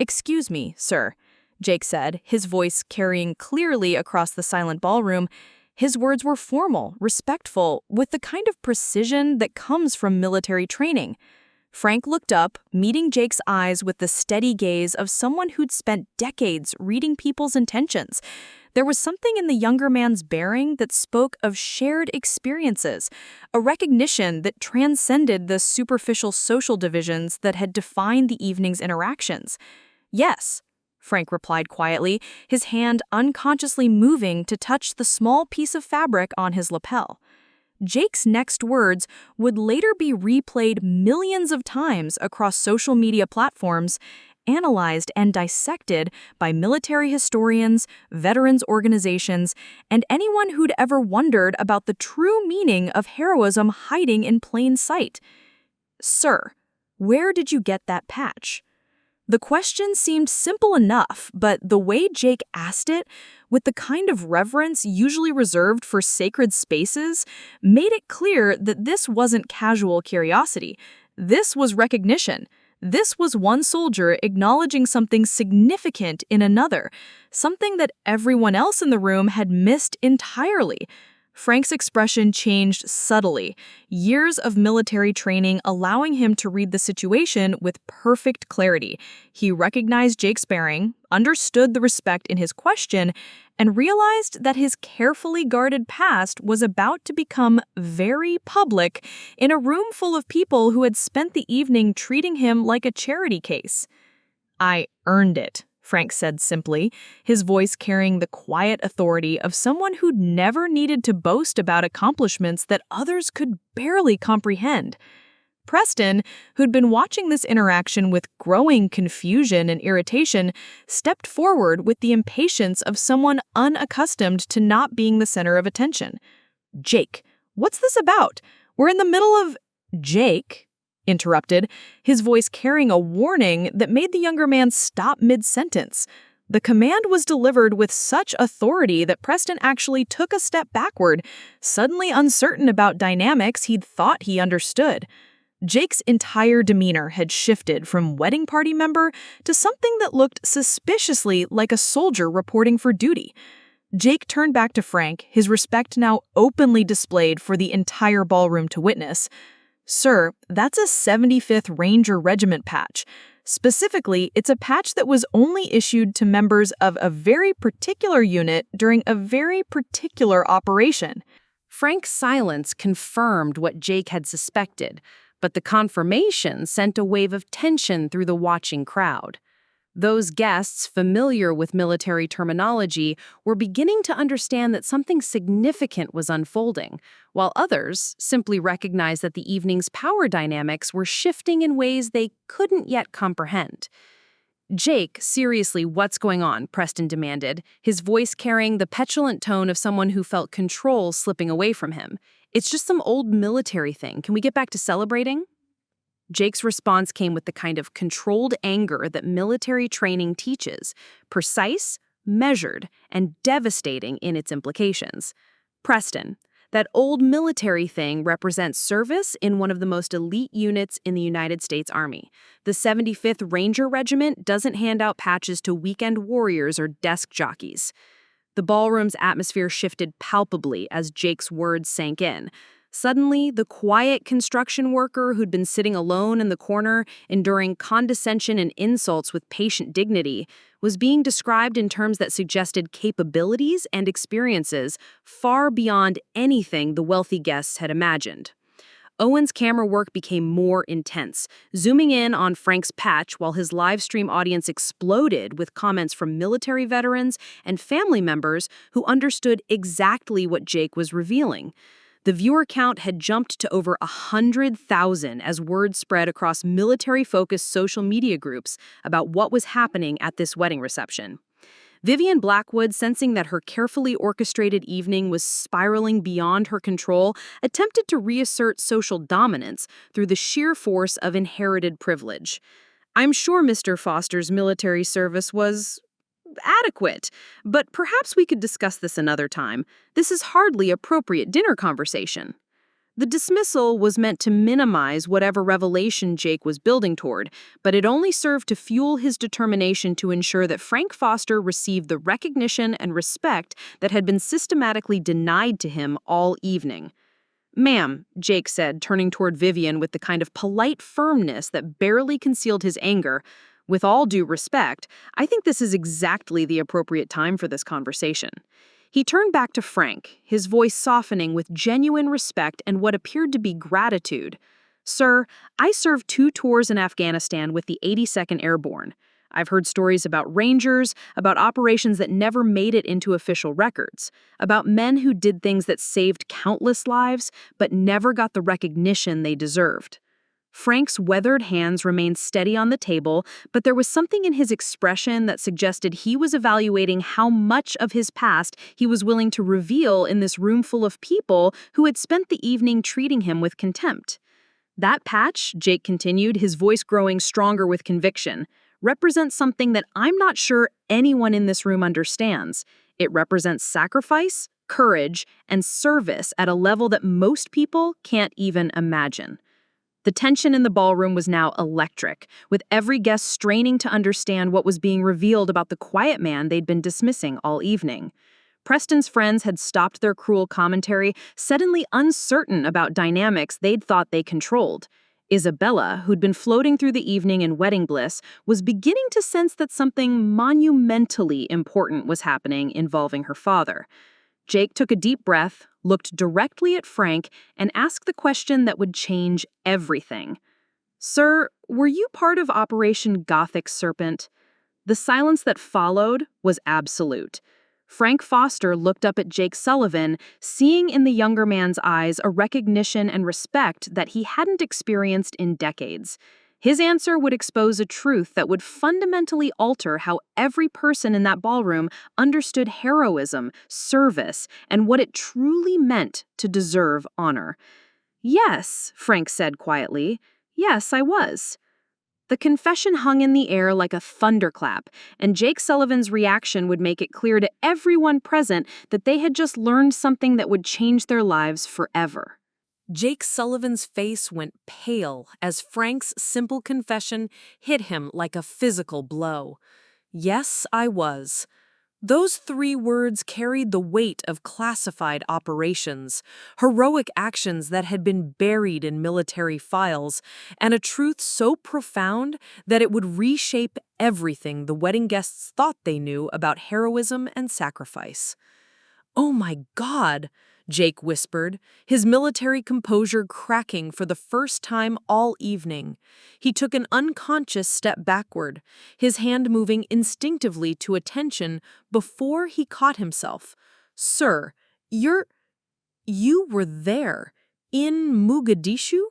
"Excuse me, sir," Jake said, his voice carrying clearly across the silent ballroom. His words were formal, respectful, with the kind of precision that comes from military training. Frank looked up, meeting Jake's eyes with the steady gaze of someone who'd spent decades reading people's intentions. There was something in the younger man's bearing that spoke of shared experiences, a recognition that transcended the superficial social divisions that had defined the evening's interactions. "Yes," Frank replied quietly, his hand unconsciously moving to touch the small piece of fabric on his lapel. Jake's next words would later be replayed millions of times across social media platforms, analyzed and dissected by military historians, veterans organizations, and anyone who'd ever wondered about the true meaning of heroism hiding in plain sight. "Sir, where did you get that patch?" The question seemed simple enough, but the way Jake asked it, with the kind of reverence usually reserved for sacred spaces, made it clear that this wasn't casual curiosity. This was recognition. This was one soldier acknowledging something significant in another, something that everyone else in the room had missed entirely. Frank's expression changed subtly, years of military training allowing him to read the situation with perfect clarity. He recognized Jake's bearing, understood the respect in his question, and realized that his carefully guarded past was about to become very public in a room full of people who had spent the evening treating him like a charity case. "I earned it," Frank said simply, his voice carrying the quiet authority of someone who'd never needed to boast about accomplishments that others could barely comprehend. Preston, who'd been watching this interaction with growing confusion and irritation, stepped forward with the impatience of someone unaccustomed to not being the center of attention. "Jake, what's this about? We're in the middle of—" "Jake," interrupted, his voice carrying a warning that made the younger man stop mid-sentence. The command was delivered with such authority that Preston actually took a step backward, suddenly uncertain about dynamics he'd thought he understood. Jake's entire demeanor had shifted from wedding party member to something that looked suspiciously like a soldier reporting for duty. Jake turned back to Frank, his respect now openly displayed for the entire ballroom to witness. "Sir, that's a 75th Ranger Regiment patch. Specifically, it's a patch that was only issued to members of a very particular unit during a very particular operation." Frank's silence confirmed what Jake had suspected, but the confirmation sent a wave of tension through the watching crowd. Those guests, familiar with military terminology, were beginning to understand that something significant was unfolding, while others simply recognized that the evening's power dynamics were shifting in ways they couldn't yet comprehend. "Jake, seriously, what's going on?" Preston demanded, his voice carrying the petulant tone of someone who felt control slipping away from him. "It's just some old military thing. Can we get back to celebrating?" Jake's response came with the kind of controlled anger that military training teaches, precise, measured, and devastating in its implications. "Preston, that old military thing represents service in one of the most elite units in the United States Army. The 75th Ranger Regiment doesn't hand out patches to weekend warriors or desk jockeys." The ballroom's atmosphere shifted palpably as Jake's words sank in. Suddenly, the quiet construction worker who'd been sitting alone in the corner, enduring condescension and insults with patient dignity, was being described in terms that suggested capabilities and experiences far beyond anything the wealthy guests had imagined. Owen's camera work became more intense, zooming in on Frank's patch while his live stream audience exploded with comments from military veterans and family members who understood exactly what Jake was revealing. The viewer count had jumped to over 100,000 as word spread across military-focused social media groups about what was happening at this wedding reception. Vivian Blackwood, sensing that her carefully orchestrated evening was spiraling beyond her control, attempted to reassert social dominance through the sheer force of inherited privilege. "I'm sure Mr. Foster's military service was adequate, but perhaps we could discuss this another time. This is hardly appropriate dinner conversation." The dismissal was meant to minimize whatever revelation Jake was building toward, but it only served to fuel his determination to ensure that Frank Foster received the recognition and respect that had been systematically denied to him all evening. "Ma'am," Jake said, turning toward Vivian with the kind of polite firmness that barely concealed his anger, "with all due respect, I think this is exactly the appropriate time for this conversation." He turned back to Frank, his voice softening with genuine respect and what appeared to be gratitude. "Sir, I served 2 tours in Afghanistan with the 82nd Airborne. I've heard stories about Rangers, about operations that never made it into official records, about men who did things that saved countless lives but never got the recognition they deserved." Frank's weathered hands remained steady on the table, but there was something in his expression that suggested he was evaluating how much of his past he was willing to reveal in this room full of people who had spent the evening treating him with contempt. "That patch," Jake continued, his voice growing stronger with conviction, "represents something that I'm not sure anyone in this room understands. It represents sacrifice, courage, and service at a level that most people can't even imagine." The tension in the ballroom was now electric, with every guest straining to understand what was being revealed about the quiet man they'd been dismissing all evening. Preston's friends had stopped their cruel commentary, suddenly uncertain about dynamics they'd thought they controlled. Isabella, who'd been floating through the evening in wedding bliss, was beginning to sense that something monumentally important was happening involving her father. Jake took a deep breath, looked directly at Frank, and asked the question that would change everything. "Sir, were you part of Operation Gothic Serpent?" The silence that followed was absolute. Frank Foster looked up at Jake Sullivan, seeing in the younger man's eyes a recognition and respect that he hadn't experienced in decades. His answer would expose a truth that would fundamentally alter how every person in that ballroom understood heroism, service, and what it truly meant to deserve honor. "Yes," Frank said quietly. "Yes, I was." The confession hung in the air like a thunderclap, and Jake Sullivan's reaction would make it clear to everyone present that they had just learned something that would change their lives forever. Jake Sullivan's face went pale as Frank's simple confession hit him like a physical blow. "Yes, I was." Those 3 words carried the weight of classified operations, heroic actions that had been buried in military files, and a truth so profound that it would reshape everything the wedding guests thought they knew about heroism and sacrifice. "Oh my God!" Jake whispered, his military composure cracking for the first time all evening. He took an unconscious step backward, his hand moving instinctively to attention before he caught himself. "Sir, you were there, in Mogadishu?"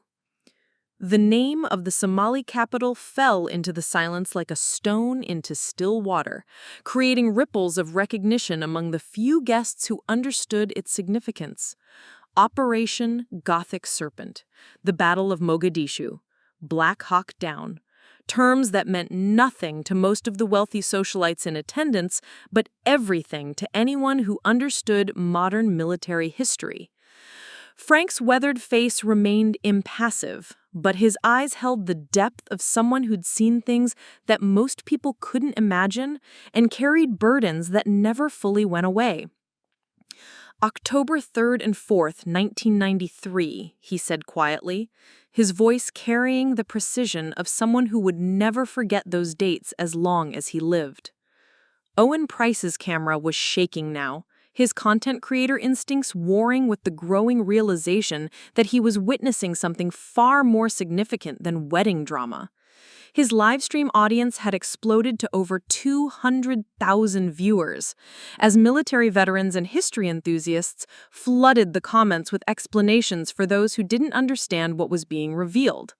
The name of the Somali capital fell into the silence like a stone into still water, creating ripples of recognition among the few guests who understood its significance. Operation Gothic Serpent, the Battle of Mogadishu, Black Hawk Down, terms that meant nothing to most of the wealthy socialites in attendance, but everything to anyone who understood modern military history. Frank's weathered face remained impassive, but his eyes held the depth of someone who'd seen things that most people couldn't imagine and carried burdens that never fully went away. "October 3rd and 4th, 1993, he said quietly, his voice carrying the precision of someone who would never forget those dates as long as he lived. Owen Price's camera was shaking now, his content creator instincts warring with the growing realization that he was witnessing something far more significant than wedding drama. His livestream audience had exploded to over 200,000 viewers, as military veterans and history enthusiasts flooded the comments with explanations for those who didn't understand what was being revealed.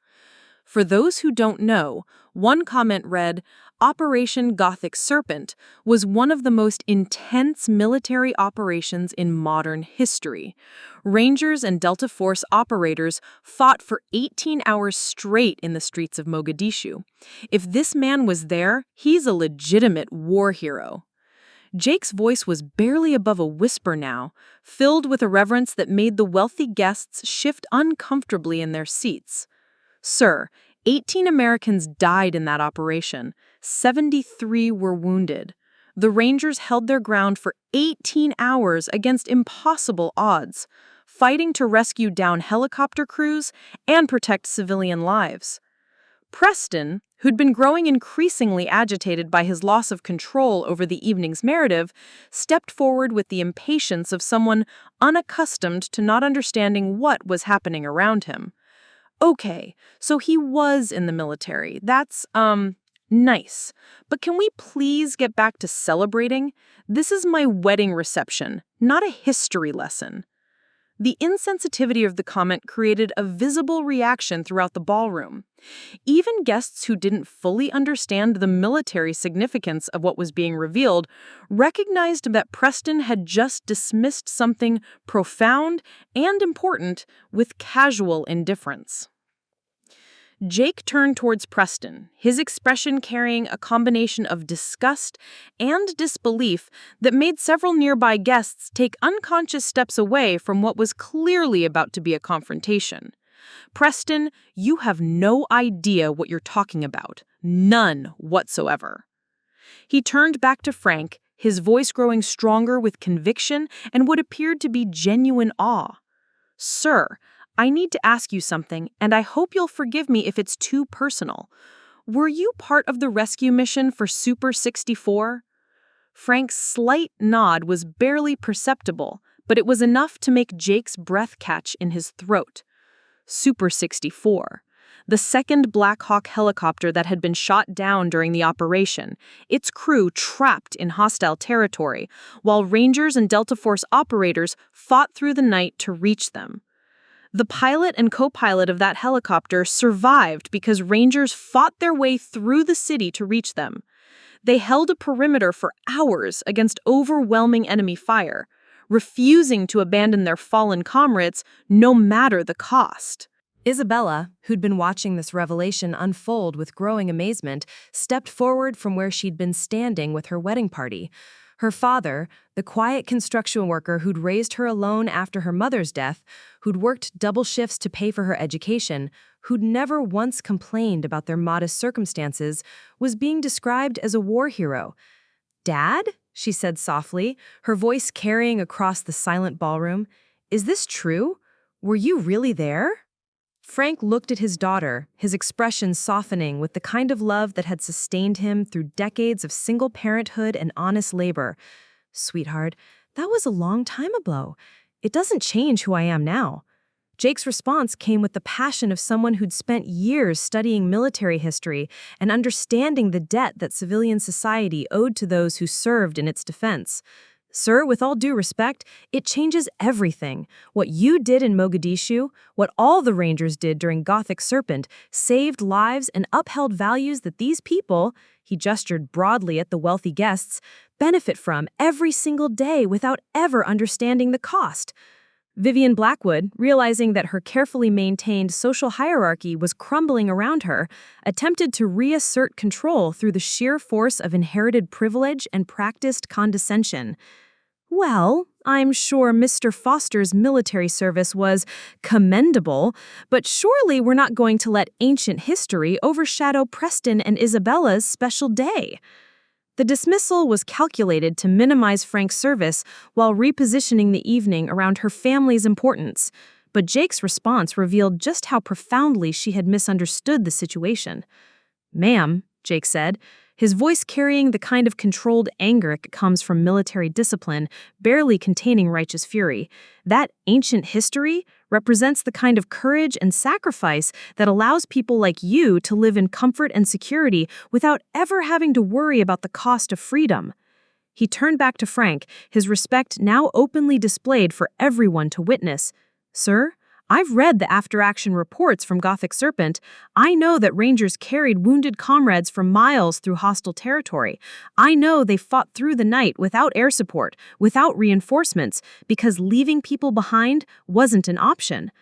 For those who don't know, one comment read, "Operation Gothic Serpent was one of the most intense military operations in modern history. Rangers and Delta Force operators fought for 18 hours straight in the streets of Mogadishu. If this man was there, he's a legitimate war hero." Jake's voice was barely above a whisper now, filled with a reverence that made the wealthy guests shift uncomfortably in their seats. "Sir, 18 Americans died in that operation. 73 were wounded. The Rangers held their ground for 18 hours against impossible odds, fighting to rescue down helicopter crews and protect civilian lives." Preston, who'd been growing increasingly agitated by his loss of control over the evening's narrative, stepped forward with the impatience of someone unaccustomed to not understanding what was happening around him. "Okay, so he was in the military. That's, nice. But can we please get back to celebrating? This is my wedding reception, not a history lesson." The insensitivity of the comment created a visible reaction throughout the ballroom. Even guests who didn't fully understand the military significance of what was being revealed recognized that Preston had just dismissed something profound and important with casual indifference. Jake turned towards Preston, his expression carrying a combination of disgust and disbelief that made several nearby guests take unconscious steps away from what was clearly about to be a confrontation. "Preston, you have no idea what you're talking about. None whatsoever." He turned back to Frank, his voice growing stronger with conviction and what appeared to be genuine awe. "Sir, I need to ask you something, and I hope you'll forgive me if it's too personal. Were you part of the rescue mission for Super 64? Frank's slight nod was barely perceptible, but it was enough to make Jake's breath catch in his throat. Super 64. The second Black Hawk helicopter that had been shot down during the operation, its crew trapped in hostile territory, while Rangers and Delta Force operators fought through the night to reach them. The pilot and co-pilot of that helicopter survived because Rangers fought their way through the city to reach them. They held a perimeter for hours against overwhelming enemy fire, refusing to abandon their fallen comrades no matter the cost. Isabella, who'd been watching this revelation unfold with growing amazement, stepped forward from where she'd been standing with her wedding party. Her father, the quiet construction worker who'd raised her alone after her mother's death, who'd worked double shifts to pay for her education, who'd never once complained about their modest circumstances, was being described as a war hero. "Dad?" she said softly, her voice carrying across the silent ballroom. "Is this true? Were you really there?" Frank looked at his daughter, his expression softening with the kind of love that had sustained him through decades of single parenthood and honest labor. "Sweetheart, that was a long time ago. It doesn't change who I am now. Jake's response came with the passion of someone who'd spent years studying military history and understanding the debt that civilian society owed to those who served in its defense. Sir, with all due respect, it changes everything. What you did in Mogadishu, what all the Rangers did during Gothic Serpent, saved lives and upheld values that these people, he gestured broadly at the wealthy guests, benefit from every single day without ever understanding the cost. Vivian Blackwood, realizing that her carefully maintained social hierarchy was crumbling around her, attempted to reassert control through the sheer force of inherited privilege and practiced condescension. Well, I'm sure Mr. Foster's military service was commendable, but surely we're not going to let ancient history overshadow Preston and Isabella's special day. The dismissal was calculated to minimize Frank's service while repositioning the evening around her family's importance, but Jake's response revealed just how profoundly she had misunderstood the situation. "Ma'am," Jake said, his voice carrying the kind of controlled anger that comes from military discipline, barely containing righteous fury. "That ancient history represents the kind of courage and sacrifice that allows people like you to live in comfort and security without ever having to worry about the cost of freedom." He turned back to Frank, his respect now openly displayed for everyone to witness. "Sir, I've read the after-action reports from Gothic Serpent. I know that Rangers carried wounded comrades for miles through hostile territory. I know they fought through the night without air support, without reinforcements, because leaving people behind wasn't an option."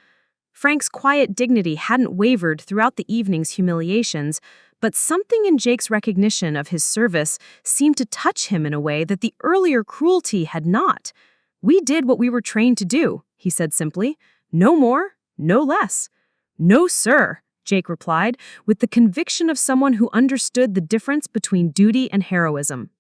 Frank's quiet dignity hadn't wavered throughout the evening's humiliations, but something in Jake's recognition of his service seemed to touch him in a way that the earlier cruelty had not. "We did what we were trained to do," he said simply. "No more, no less." "No, sir," Jake replied, with the conviction of someone who understood the difference between duty and heroism.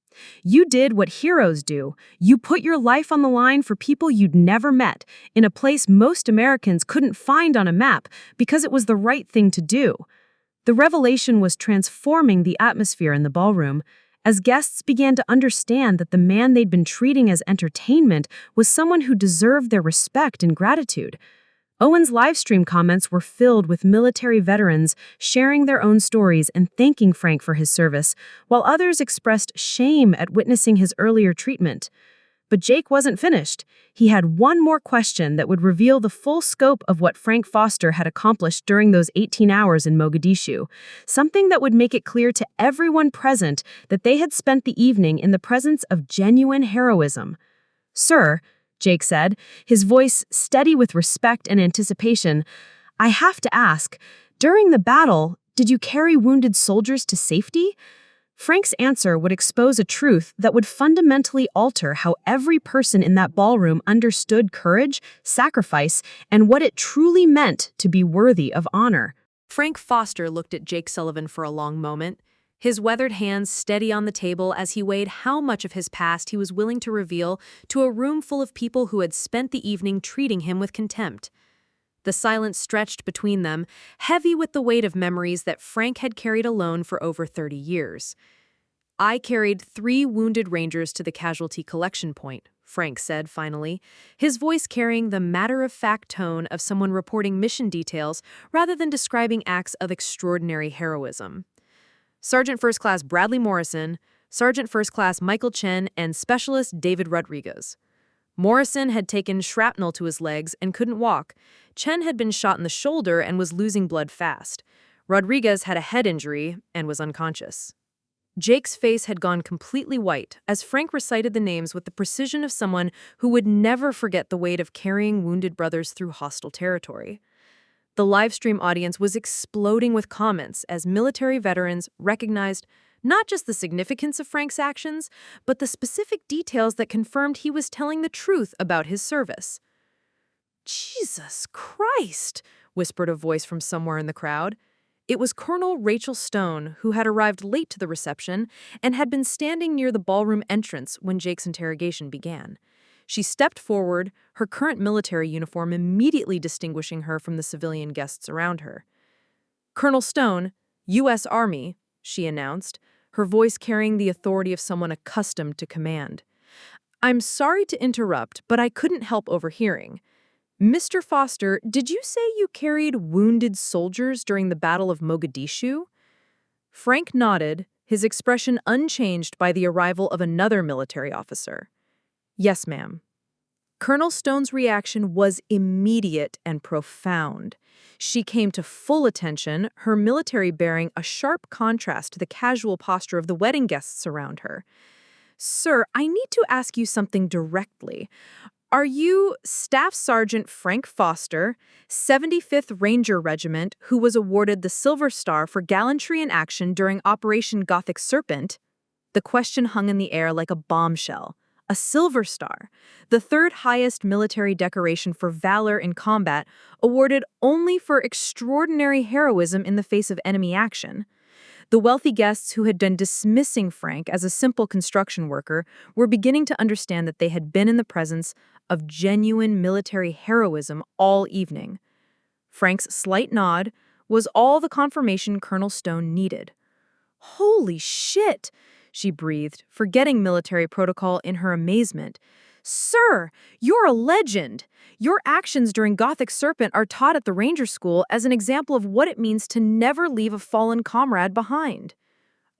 "You did what heroes do. You put your life on the line for people you'd never met, in a place most Americans couldn't find on a map because it was the right thing to do." The revelation was transforming the atmosphere in the ballroom, as guests began to understand that the man they'd been treating as entertainment was someone who deserved their respect and gratitude. Owen's livestream comments were filled with military veterans sharing their own stories and thanking Frank for his service, while others expressed shame at witnessing his earlier treatment. But Jake wasn't finished. He had one more question that would reveal the full scope of what Frank Foster had accomplished during those 18 hours in Mogadishu, something that would make it clear to everyone present that they had spent the evening in the presence of genuine heroism. "Sir," Jake said, his voice steady with respect and anticipation, "I have to ask, during the battle, did you carry wounded soldiers to safety?" Frank's answer would expose a truth that would fundamentally alter how every person in that ballroom understood courage, sacrifice, and what it truly meant to be worthy of honor. Frank Foster looked at Jake Sullivan for a long moment, his weathered hands steady on the table as he weighed how much of his past he was willing to reveal to a room full of people who had spent the evening treating him with contempt. The silence stretched between them, heavy with the weight of memories that Frank had carried alone for over 30 years. "I carried 3 wounded Rangers to the casualty collection point," Frank said finally, his voice carrying the matter-of-fact tone of someone reporting mission details rather than describing acts of extraordinary heroism. "Sergeant First Class Bradley Morrison, Sergeant First Class Michael Chen, and Specialist David Rodriguez. Morrison had taken shrapnel to his legs and couldn't walk. Chen had been shot in the shoulder and was losing blood fast. Rodriguez had a head injury and was unconscious." Jake's face had gone completely white as Frank recited the names with the precision of someone who would never forget the weight of carrying wounded brothers through hostile territory. The livestream audience was exploding with comments as military veterans recognized not just the significance of Frank's actions, but the specific details that confirmed he was telling the truth about his service. "Jesus Christ," whispered a voice from somewhere in the crowd. It was Colonel Rachel Stone, who had arrived late to the reception and had been standing near the ballroom entrance when Jake's interrogation began. She stepped forward, her current military uniform immediately distinguishing her from the civilian guests around her. "Colonel Stone, U.S. Army," she announced, her voice carrying the authority of someone accustomed to command. I'm sorry to interrupt, but I couldn't help overhearing. Mr. Foster, did you say you carried wounded soldiers during the Battle of Mogadishu? Frank nodded, his expression unchanged by the arrival of another military officer. Yes, ma'am. Colonel Stone's reaction was immediate and profound. She came to full attention, her military bearing a sharp contrast to the casual posture of the wedding guests around her. Sir, I need to ask you something directly. Are you Staff Sergeant Frank Foster, 75th Ranger Regiment, who was awarded the Silver Star for gallantry in action during Operation Gothic Serpent? The question hung in the air like a bombshell. A Silver Star, the third highest military decoration for valor in combat, awarded only for extraordinary heroism in the face of enemy action. The wealthy guests who had been dismissing Frank as a simple construction worker were beginning to understand that they had been in the presence of genuine military heroism all evening. Frank's slight nod was all the confirmation Colonel Stone needed. "Holy shit!" she breathed, forgetting military protocol in her amazement. "Sir, you're a legend! Your actions during Gothic Serpent are taught at the Ranger School as an example of what it means to never leave a fallen comrade behind."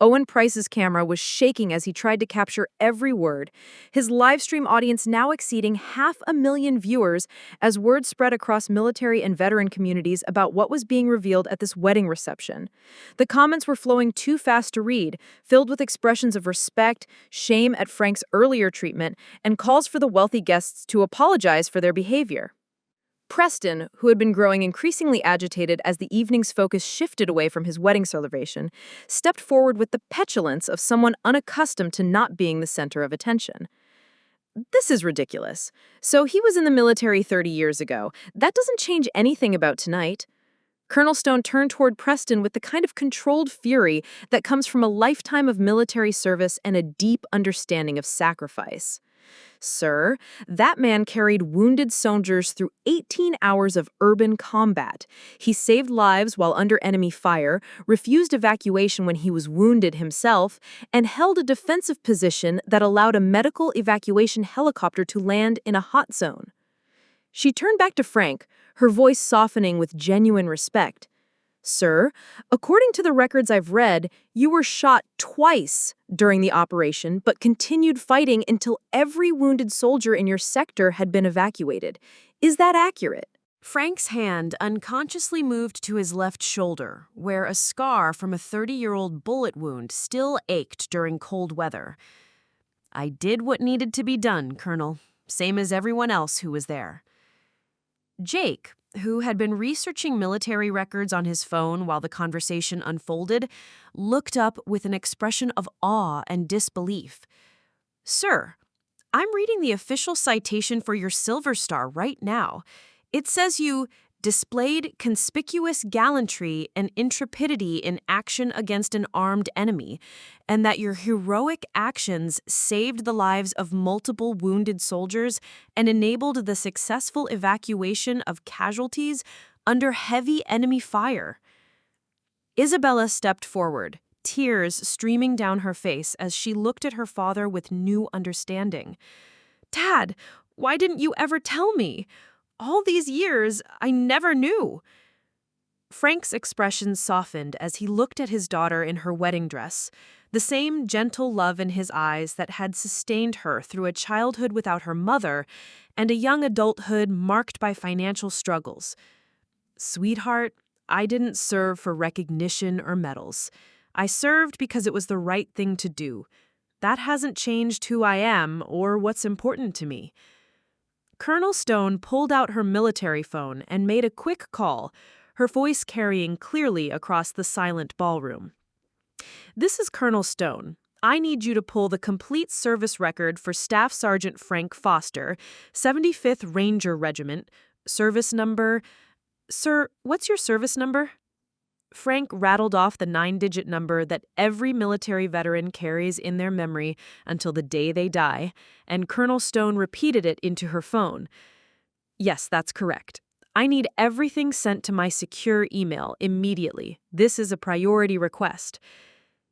Owen Price's camera was shaking as he tried to capture every word, his livestream audience now exceeding 500,000 viewers as word spread across military and veteran communities about what was being revealed at this wedding reception. The comments were flowing too fast to read, filled with expressions of respect, shame at Frank's earlier treatment, and calls for the wealthy guests to apologize for their behavior. Preston, who had been growing increasingly agitated as the evening's focus shifted away from his wedding celebration, stepped forward with the petulance of someone unaccustomed to not being the center of attention. "This is ridiculous. So he was in the military 30 years ago. That doesn't change anything about tonight." Colonel Stone turned toward Preston with the kind of controlled fury that comes from a lifetime of military service and a deep understanding of sacrifice. "Sir, that man carried wounded soldiers through 18 hours of urban combat. He saved lives while under enemy fire, refused evacuation when he was wounded himself, and held a defensive position that allowed a medical evacuation helicopter to land in a hot zone." She turned back to Frank, her voice softening with genuine respect. "Sir, according to the records I've read, you were shot twice during the operation, but continued fighting until every wounded soldier in your sector had been evacuated. Is that accurate?" Frank's hand unconsciously moved to his left shoulder, where a scar from a 30-year-old bullet wound still ached during cold weather. "I did what needed to be done, Colonel, same as everyone else who was there." Jake, who had been researching military records on his phone while the conversation unfolded, looked up with an expression of awe and disbelief. "Sir, I'm reading the official citation for your Silver Star right now. It says you displayed conspicuous gallantry and intrepidity in action against an armed enemy, and that your heroic actions saved the lives of multiple wounded soldiers and enabled the successful evacuation of casualties under heavy enemy fire." Isabella stepped forward, tears streaming down her face as she looked at her father with new understanding. "Dad, why didn't you ever tell me? All these years, I never knew." Frank's expression softened as he looked at his daughter in her wedding dress, the same gentle love in his eyes that had sustained her through a childhood without her mother and a young adulthood marked by financial struggles. "Sweetheart, I didn't serve for recognition or medals. I served because it was the right thing to do. That hasn't changed who I am or what's important to me." Colonel Stone pulled out her military phone and made a quick call, her voice carrying clearly across the silent ballroom. "This is Colonel Stone. I need you to pull the complete service record for Staff Sergeant Frank Foster, 75th Ranger Regiment, service number—" "Sir, what's your service number?" Frank rattled off the 9-digit number that every military veteran carries in their memory until the day they die, and Colonel Stone repeated it into her phone. "Yes, that's correct. I need everything sent to my secure email immediately. This is a priority request."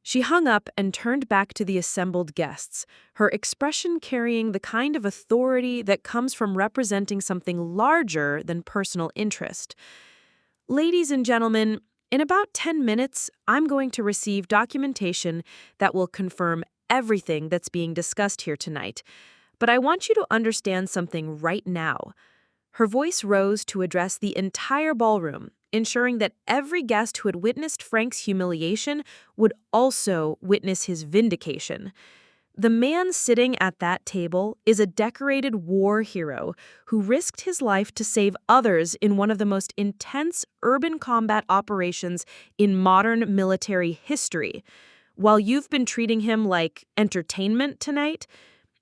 She hung up and turned back to the assembled guests, her expression carrying the kind of authority that comes from representing something larger than personal interest. Ladies and gentlemen, in about 10 minutes, I'm going to receive documentation that will confirm everything that's being discussed here tonight. But I want you to understand something right now. Her voice rose to address the entire ballroom, ensuring that every guest who had witnessed Frank's humiliation would also witness his vindication. The man sitting at that table is a decorated war hero who risked his life to save others in one of the most intense urban combat operations in modern military history. While you've been treating him like entertainment tonight,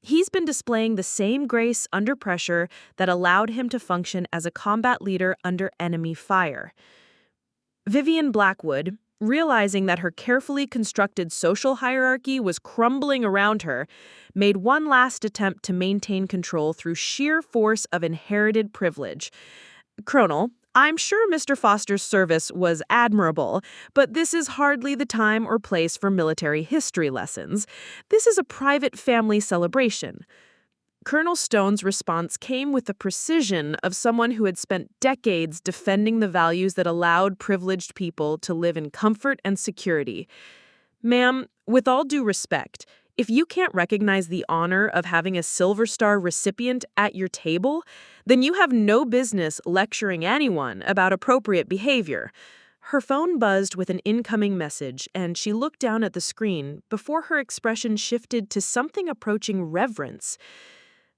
he's been displaying the same grace under pressure that allowed him to function as a combat leader under enemy fire. Vivian Blackwood, realizing that her carefully constructed social hierarchy was crumbling around her, made one last attempt to maintain control through sheer force of inherited privilege. "Colonel, I'm sure Mr. Foster's service was admirable, but this is hardly the time or place for military history lessons. This is a private family celebration." Colonel Stone's response came with the precision of someone who had spent decades defending the values that allowed privileged people to live in comfort and security. "Ma'am, with all due respect, if you can't recognize the honor of having a Silver Star recipient at your table, then you have no business lecturing anyone about appropriate behavior." Her phone buzzed with an incoming message, and she looked down at the screen before her expression shifted to something approaching reverence.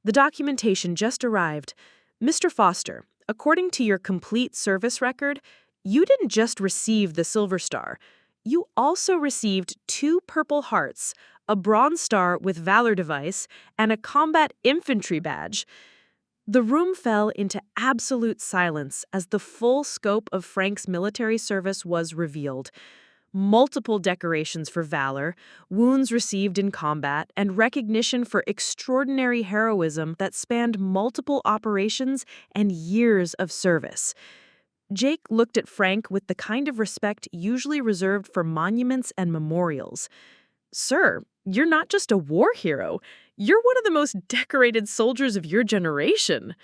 "The documentation just arrived. Mr. Foster, according to your complete service record, you didn't just receive the Silver Star. You also received 2 Purple Hearts, a Bronze Star with Valor Device, and a Combat Infantry Badge." The room fell into absolute silence as the full scope of Frank's military service was revealed. Multiple decorations for valor, wounds received in combat, and recognition for extraordinary heroism that spanned multiple operations and years of service. Jake looked at Frank with the kind of respect usually reserved for monuments and memorials. "Sir, you're not just a war hero. You're one of the most decorated soldiers of your generation."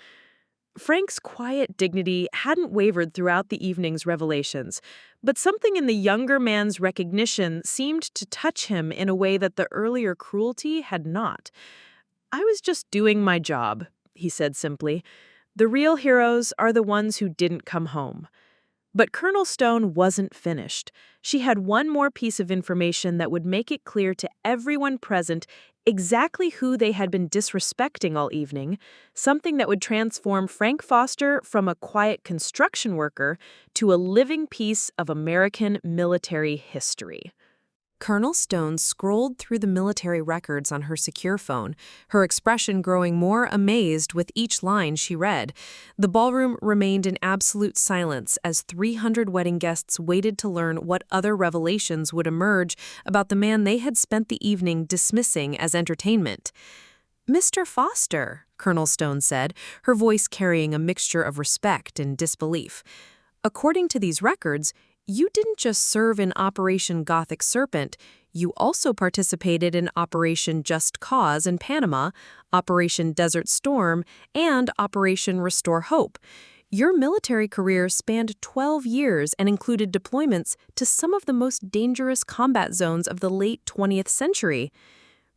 Frank's quiet dignity hadn't wavered throughout the evening's revelations, but something in the younger man's recognition seemed to touch him in a way that the earlier cruelty had not. "I was just doing my job," he said simply. "The real heroes are the ones who didn't come home." But Colonel Stone wasn't finished. She had one more piece of information that would make it clear to everyone present exactly who they had been disrespecting all evening, something that would transform Frank Foster from a quiet construction worker to a living piece of American military history. Colonel Stone scrolled through the military records on her secure phone, her expression growing more amazed with each line she read. The ballroom remained in absolute silence as 300 wedding guests waited to learn what other revelations would emerge about the man they had spent the evening dismissing as entertainment. "Mr. Foster," Colonel Stone said, her voice carrying a mixture of respect and disbelief. "According to these records, you didn't just serve in Operation Gothic Serpent, you also participated in Operation Just Cause in Panama, Operation Desert Storm, and Operation Restore Hope. Your military career spanned 12 years and included deployments to some of the most dangerous combat zones of the late 20th century.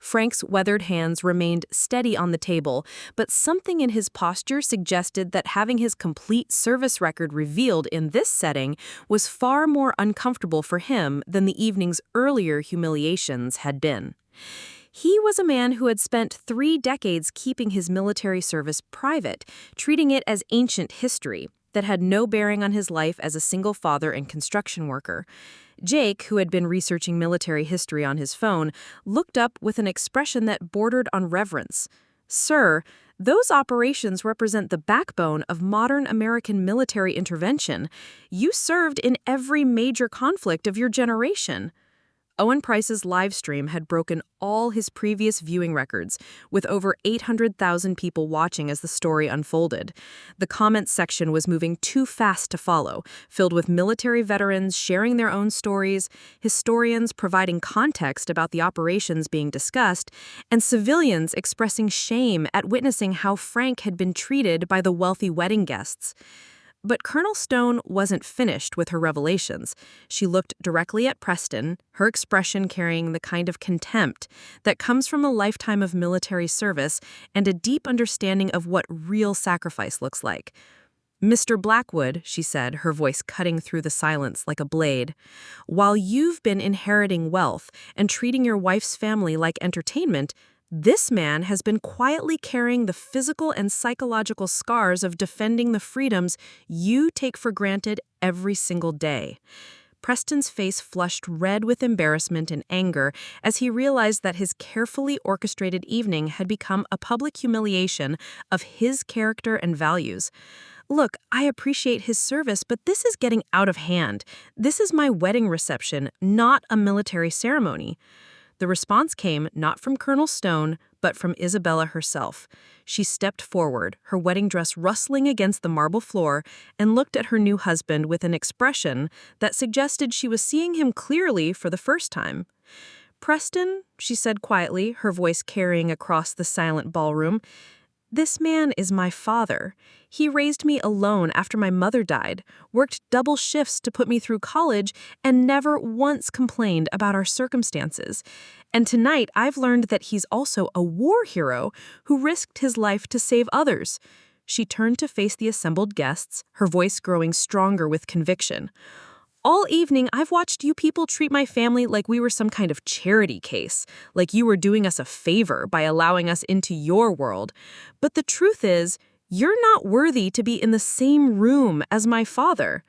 Frank's weathered hands remained steady on the table, but something in his posture suggested that having his complete service record revealed in this setting was far more uncomfortable for him than the evening's earlier humiliations had been. He was a man who had spent 3 decades keeping his military service private, treating it as ancient history that had no bearing on his life as a single father and construction worker. Jake, who had been researching military history on his phone, looked up with an expression that bordered on reverence. "Sir, those operations represent the backbone of modern American military intervention. You served in every major conflict of your generation." Owen Price's live stream had broken all his previous viewing records, with over 800,000 people watching as the story unfolded. The comments section was moving too fast to follow, filled with military veterans sharing their own stories, historians providing context about the operations being discussed, and civilians expressing shame at witnessing how Frank had been treated by the wealthy wedding guests. But Colonel Stone wasn't finished with her revelations. She looked directly at Preston, her expression carrying the kind of contempt that comes from a lifetime of military service and a deep understanding of what real sacrifice looks like. "Mr. Blackwood," she said, her voice cutting through the silence like a blade, "while you've been inheriting wealth and treating your wife's family like entertainment, this man has been quietly carrying the physical and psychological scars of defending the freedoms you take for granted every single day." Preston's face flushed red with embarrassment and anger as he realized that his carefully orchestrated evening had become a public humiliation of his character and values. "Look, I appreciate his service, but this is getting out of hand. This is my wedding reception, not a military ceremony." The response came not from Colonel Stone, but from Isabella herself. She stepped forward, her wedding dress rustling against the marble floor, and looked at her new husband with an expression that suggested she was seeing him clearly for the first time. "Preston," she said quietly, her voice carrying across the silent ballroom, "this man is my father. He raised me alone after my mother died, worked double shifts to put me through college, and never once complained about our circumstances. And tonight I've learned that he's also a war hero who risked his life to save others." She turned to face the assembled guests, her voice growing stronger with conviction. "All evening, I've watched you people treat my family like we were some kind of charity case, like you were doing us a favor by allowing us into your world. But the truth is, you're not worthy to be in the same room as my father."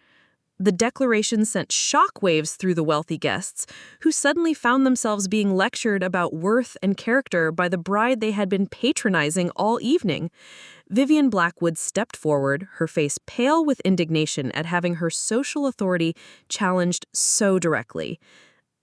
The declaration sent shockwaves through the wealthy guests, who suddenly found themselves being lectured about worth and character by the bride they had been patronizing all evening. Vivian Blackwood stepped forward, her face pale with indignation at having her social authority challenged so directly.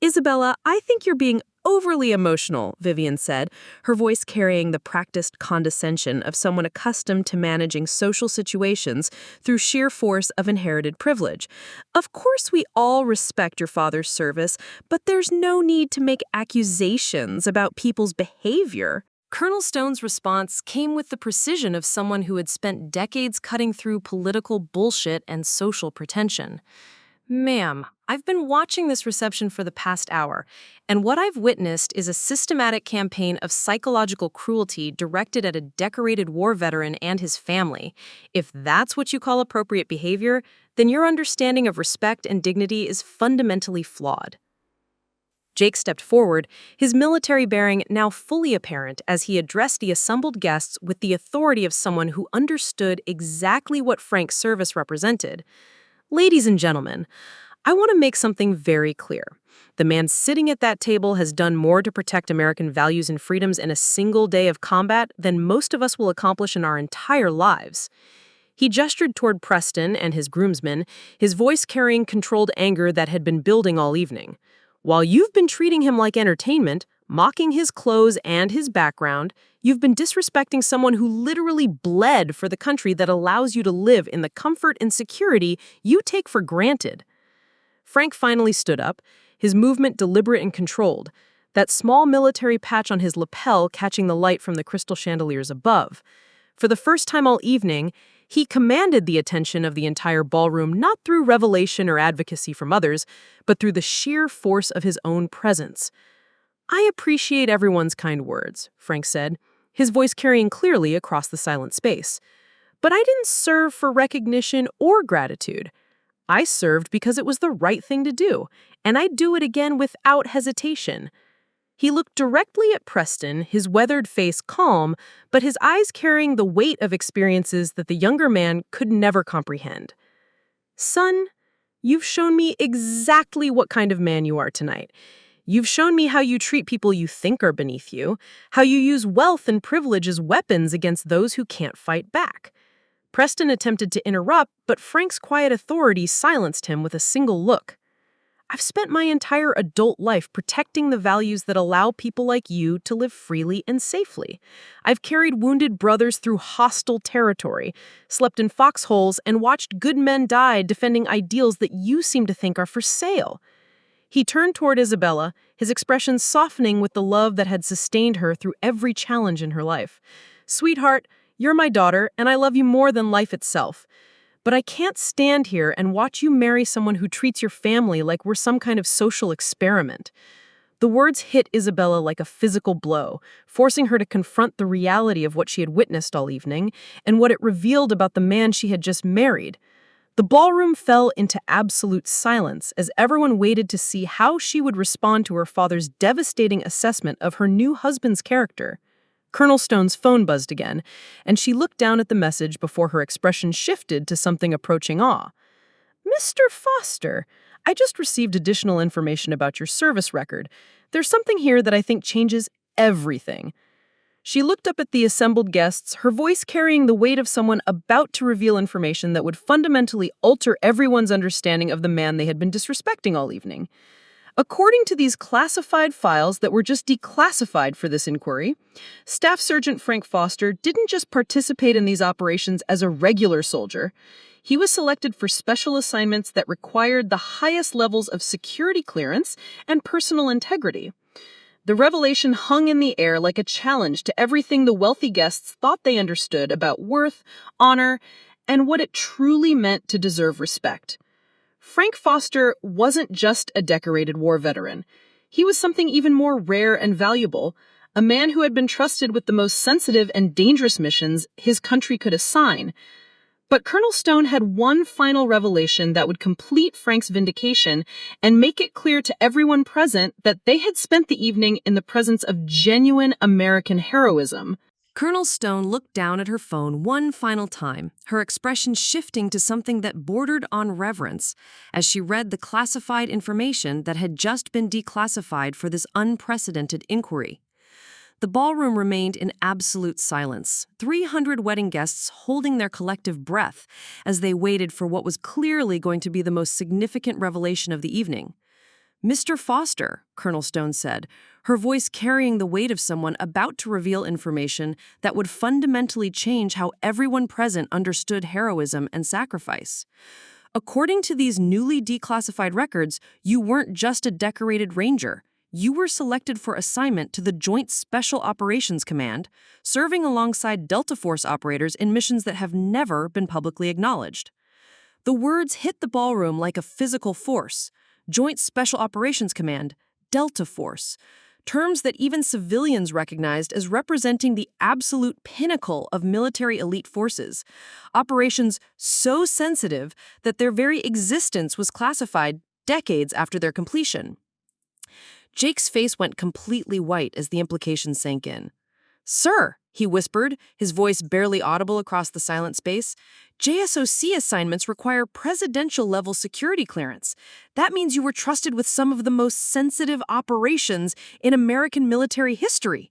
"Isabella, I think you're being overly emotional," Vivian said, her voice carrying the practiced condescension of someone accustomed to managing social situations through sheer force of inherited privilege. "Of course we all respect your father's service, but there's no need to make accusations about people's behavior." Colonel Stone's response came with the precision of someone who had spent decades cutting through political bullshit and social pretension. "Ma'am, I've been watching this reception for the past hour, and what I've witnessed is a systematic campaign of psychological cruelty directed at a decorated war veteran and his family. If that's what you call appropriate behavior, then your understanding of respect and dignity is fundamentally flawed." Jake stepped forward, his military bearing now fully apparent as he addressed the assembled guests with the authority of someone who understood exactly what Frank's service represented. "Ladies and gentlemen, I want to make something very clear. The man sitting at that table has done more to protect American values and freedoms in a single day of combat than most of us will accomplish in our entire lives." He gestured toward Preston and his groomsmen, his voice carrying controlled anger that had been building all evening. "While you've been treating him like entertainment, mocking his clothes and his background, you've been disrespecting someone who literally bled for the country that allows you to live in the comfort and security you take for granted." Frank finally stood up, his movement deliberate and controlled, that small military patch on his lapel catching the light from the crystal chandeliers above. For the first time all evening, he commanded the attention of the entire ballroom not through revelation or advocacy from others, but through the sheer force of his own presence. "I appreciate everyone's kind words," Frank said, his voice carrying clearly across the silent space. "But I didn't serve for recognition or gratitude. I served because it was the right thing to do, and I'd do it again without hesitation." He looked directly at Preston, his weathered face calm, but his eyes carrying the weight of experiences that the younger man could never comprehend. "Son, you've shown me exactly what kind of man you are tonight. You've shown me how you treat people you think are beneath you, how you use wealth and privilege as weapons against those who can't fight back." Preston attempted to interrupt, but Frank's quiet authority silenced him with a single look. I've spent my entire adult life protecting the values that allow people like you to live freely and safely. I've carried wounded brothers through hostile territory, slept in foxholes, and watched good men die defending ideals that you seem to think are for sale." He turned toward Isabella, his expression softening with the love that had sustained her through every challenge in her life. "Sweetheart, you're my daughter, and I love you more than life itself. But I can't stand here and watch you marry someone who treats your family like we're some kind of social experiment." The words hit Isabella like a physical blow, forcing her to confront the reality of what she had witnessed all evening and what it revealed about the man she had just married. The ballroom fell into absolute silence as everyone waited to see how she would respond to her father's devastating assessment of her new husband's character. Colonel Stone's phone buzzed again, and she looked down at the message before her expression shifted to something approaching awe. "Mr. Foster, I just received additional information about your service record. There's something here that I think changes everything." She looked up at the assembled guests, her voice carrying the weight of someone about to reveal information that would fundamentally alter everyone's understanding of the man they had been disrespecting all evening. According to these classified files that were just declassified for this inquiry, Staff Sergeant Frank Foster didn't just participate in these operations as a regular soldier. He was selected for special assignments that required the highest levels of security clearance and personal integrity. The revelation hung in the air like a challenge to everything the wealthy guests thought they understood about worth, honor, and what it truly meant to deserve respect. Frank Foster wasn't just a decorated war veteran. He was something even more rare and valuable, a man who had been trusted with the most sensitive and dangerous missions his country could assign. But Colonel Stone had one final revelation that would complete Frank's vindication and make it clear to everyone present that they had spent the evening in the presence of genuine American heroism. Colonel Stone looked down at her phone one final time, her expression shifting to something that bordered on reverence as she read the classified information that had just been declassified for this unprecedented inquiry. The ballroom remained in absolute silence, 300 wedding guests holding their collective breath as they waited for what was clearly going to be the most significant revelation of the evening. "Mr. Foster," Colonel Stone said, her voice carrying the weight of someone about to reveal information that would fundamentally change how everyone present understood heroism and sacrifice. "According to these newly declassified records, you weren't just a decorated ranger. You were selected for assignment to the Joint Special Operations Command, serving alongside Delta Force operators in missions that have never been publicly acknowledged." The words hit the ballroom like a physical force. Joint Special Operations Command, Delta Force, terms that even civilians recognized as representing the absolute pinnacle of military elite forces, operations so sensitive that their very existence was classified decades after their completion. Jake's face went completely white as the implication sank in. "Sir," he whispered, his voice barely audible across the silent space, "JSOC assignments require presidential-level security clearance. That means you were trusted with some of the most sensitive operations in American military history."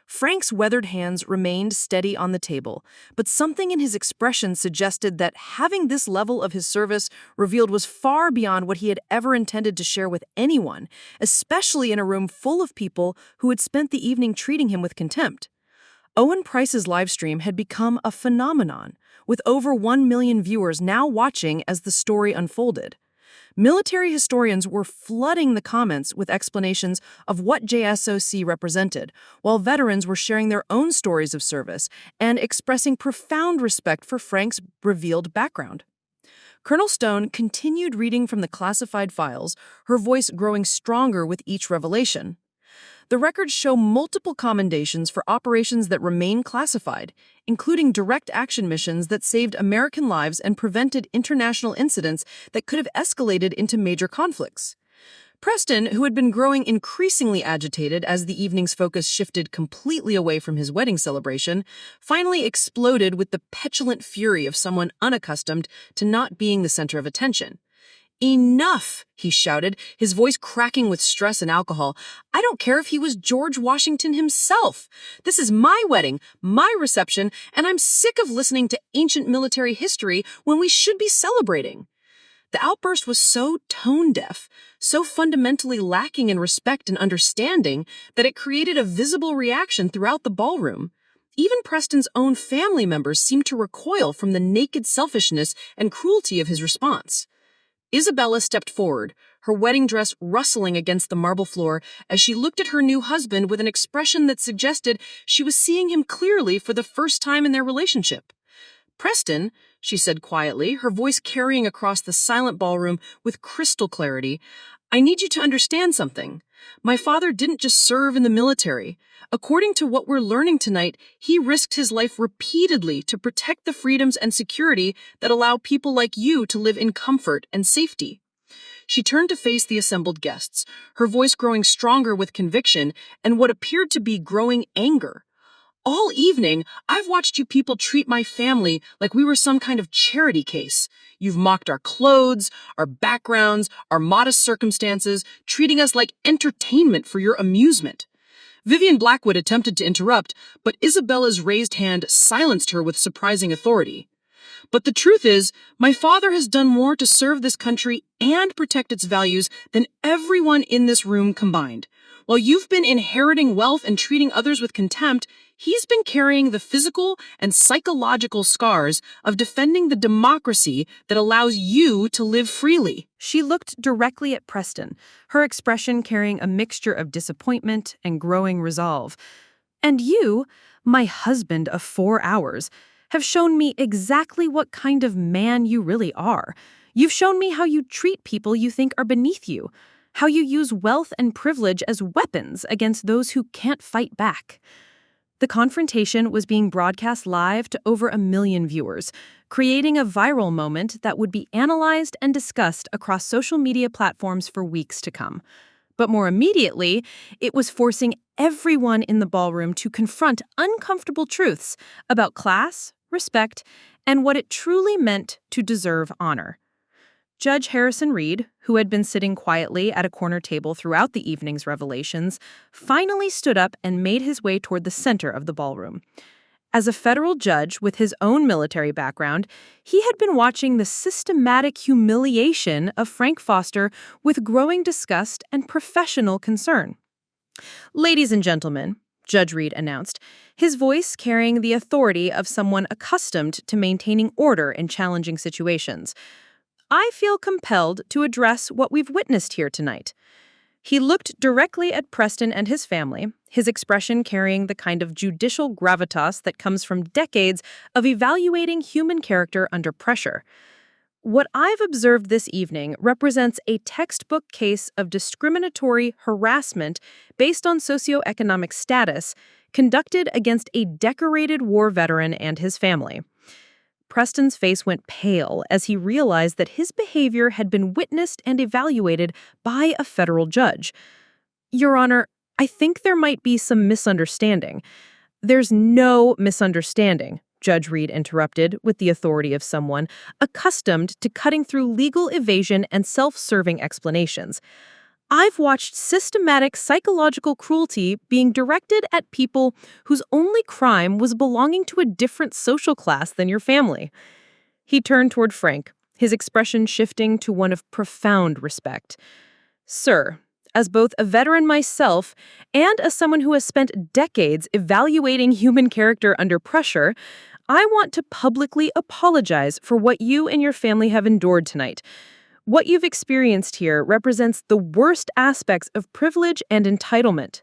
Frank's weathered hands remained steady on the table, but something in his expression suggested that having this level of his service revealed was far beyond what he had ever intended to share with anyone, especially in a room full of people who had spent the evening treating him with contempt. Owen Price's livestream had become a phenomenon, with over 1 million viewers now watching as the story unfolded. Military historians were flooding the comments with explanations of what JSOC represented, while veterans were sharing their own stories of service and expressing profound respect for Frank's revealed background. Colonel Stone continued reading from the classified files, her voice growing stronger with each revelation. The records show multiple commendations for operations that remain classified, including direct action missions that saved American lives and prevented international incidents that could have escalated into major conflicts. Preston, who had been growing increasingly agitated as the evening's focus shifted completely away from his wedding celebration, finally exploded with the petulant fury of someone unaccustomed to not being the center of attention. "Enough!" he shouted, his voice cracking with stress and alcohol. "I don't care if he was George Washington himself. This is my wedding, my reception, and I'm sick of listening to ancient military history when we should be celebrating." The outburst was so tone-deaf, so fundamentally lacking in respect and understanding that it created a visible reaction throughout the ballroom. Even Preston's own family members seemed to recoil from the naked selfishness and cruelty of his response. Isabella stepped forward, her wedding dress rustling against the marble floor as she looked at her new husband with an expression that suggested she was seeing him clearly for the first time in their relationship. "Preston," she said quietly, her voice carrying across the silent ballroom with crystal clarity, "I need you to understand something. My father didn't just serve in the military. According to what we're learning tonight, he risked his life repeatedly to protect the freedoms and security that allow people like you to live in comfort and safety." She turned to face the assembled guests, her voice growing stronger with conviction and what appeared to be growing anger. "All evening, I've watched you people treat my family like we were some kind of charity case. You've mocked our clothes, our backgrounds, our modest circumstances, treating us like entertainment for your amusement." Vivian Blackwood attempted to interrupt, but Isabella's raised hand silenced her with surprising authority. "But the truth is, my father has done more to serve this country and protect its values than everyone in this room combined. While you've been inheriting wealth and treating others with contempt, he's been carrying the physical and psychological scars of defending the democracy that allows you to live freely." She looked directly at Preston, her expression carrying a mixture of disappointment and growing resolve. "And you, my husband of 4 hours, have shown me exactly what kind of man you really are. You've shown me how you treat people you think are beneath you, how you use wealth and privilege as weapons against those who can't fight back." The confrontation was being broadcast live to over 1 million viewers, creating a viral moment that would be analyzed and discussed across social media platforms for weeks to come. But more immediately, it was forcing everyone in the ballroom to confront uncomfortable truths about class, respect, and what it truly meant to deserve honor. Judge Harrison Reed, who had been sitting quietly at a corner table throughout the evening's revelations, finally stood up and made his way toward the center of the ballroom. As a federal judge with his own military background, he had been watching the systematic humiliation of Frank Foster with growing disgust and professional concern. "Ladies and gentlemen," Judge Reed announced, his voice carrying the authority of someone accustomed to maintaining order in challenging situations, "I feel compelled to address what we've witnessed here tonight." He looked directly at Preston and his family, his expression carrying the kind of judicial gravitas that comes from decades of evaluating human character under pressure. "What I've observed this evening represents a textbook case of discriminatory harassment based on socioeconomic status conducted against a decorated war veteran and his family." Preston's face went pale as he realized that his behavior had been witnessed and evaluated by a federal judge. "Your Honor, I think there might be some misunderstanding." "There's no misunderstanding," Judge Reed interrupted with the authority of someone accustomed to cutting through legal evasion and self-serving explanations. "I've watched systematic psychological cruelty being directed at people whose only crime was belonging to a different social class than your family." He turned toward Frank, his expression shifting to one of profound respect. "Sir, as both a veteran myself and as someone who has spent decades evaluating human character under pressure, I want to publicly apologize for what you and your family have endured tonight. What you've experienced here represents the worst aspects of privilege and entitlement."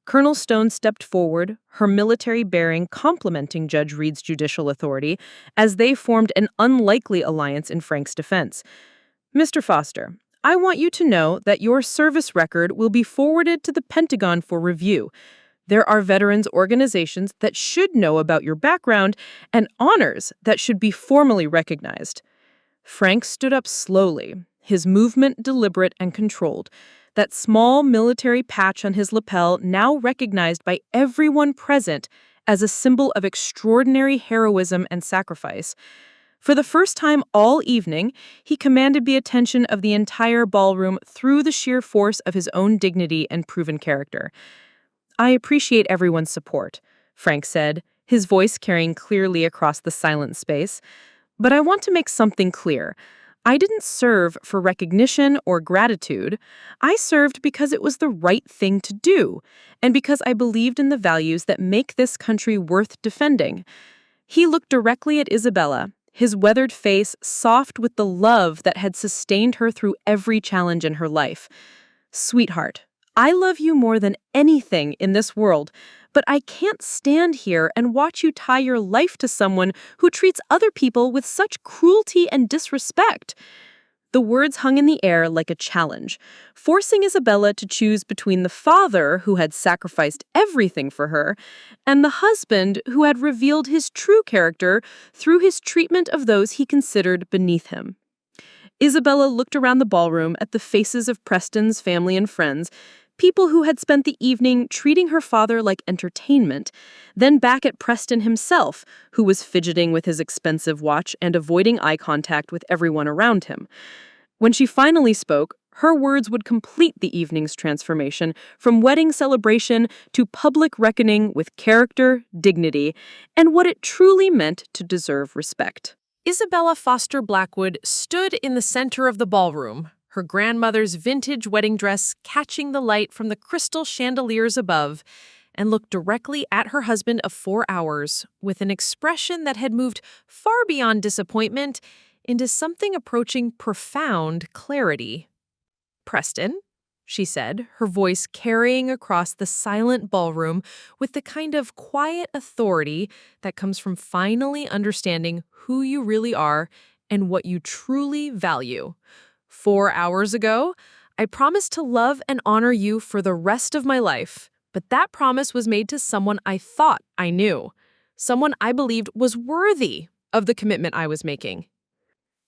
Colonel Stone stepped forward, her military bearing complementing Judge Reed's judicial authority, as they formed an unlikely alliance in Frank's defense. "Mr. Foster, I want you to know that your service record will be forwarded to the Pentagon for review. There are veterans organizations that should know about your background and honors that should be formally recognized." Frank stood up slowly, his movement deliberate and controlled, that small military patch on his lapel now recognized by everyone present as a symbol of extraordinary heroism and sacrifice. For the first time all evening, he commanded the attention of the entire ballroom through the sheer force of his own dignity and proven character. "I appreciate everyone's support," Frank said, his voice carrying clearly across the silent space. "But I want to make something clear. I didn't serve for recognition or gratitude. I served because it was the right thing to do, and because I believed in the values that make this country worth defending. He looked directly at Isabella, his weathered face soft with the love that had sustained her through every challenge in her life. Sweetheart, I love you more than anything in this world, but I can't stand here and watch you tie your life to someone who treats other people with such cruelty and disrespect. The words hung in the air like a challenge, forcing Isabella to choose between the father who had sacrificed everything for her and the husband who had revealed his true character through his treatment of those he considered beneath him. Isabella looked around the ballroom at the faces of Preston's family and friends, people who had spent the evening treating her father like entertainment, then back at Preston himself, who was fidgeting with his expensive watch and avoiding eye contact with everyone around him. When she finally spoke, her words would complete the evening's transformation from wedding celebration to public reckoning with character, dignity, and what it truly meant to deserve respect. Isabella Foster Blackwood stood in the center of the ballroom, her grandmother's vintage wedding dress catching the light from the crystal chandeliers above, and looked directly at her husband of 4 hours with an expression that had moved far beyond disappointment into something approaching profound clarity. "Preston," she said, her voice carrying across the silent ballroom with the kind of quiet authority that comes from finally understanding who you really are and what you truly value. "4 hours ago, I promised to love and honor you for the rest of my life, but that promise was made to someone I thought I knew, someone I believed was worthy of the commitment I was making."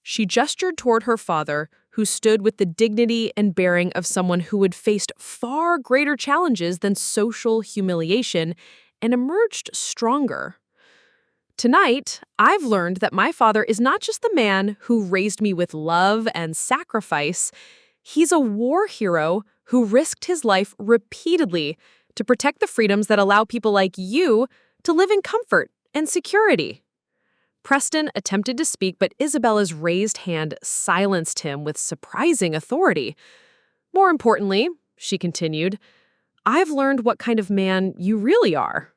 She gestured toward her father, who stood with the dignity and bearing of someone who had faced far greater challenges than social humiliation and emerged stronger. "Tonight, I've learned that my father is not just the man who raised me with love and sacrifice. He's a war hero who risked his life repeatedly to protect the freedoms that allow people like you to live in comfort and security." Preston attempted to speak, but Isabella's raised hand silenced him with surprising authority. "More importantly," she continued, "I've learned what kind of man you really are.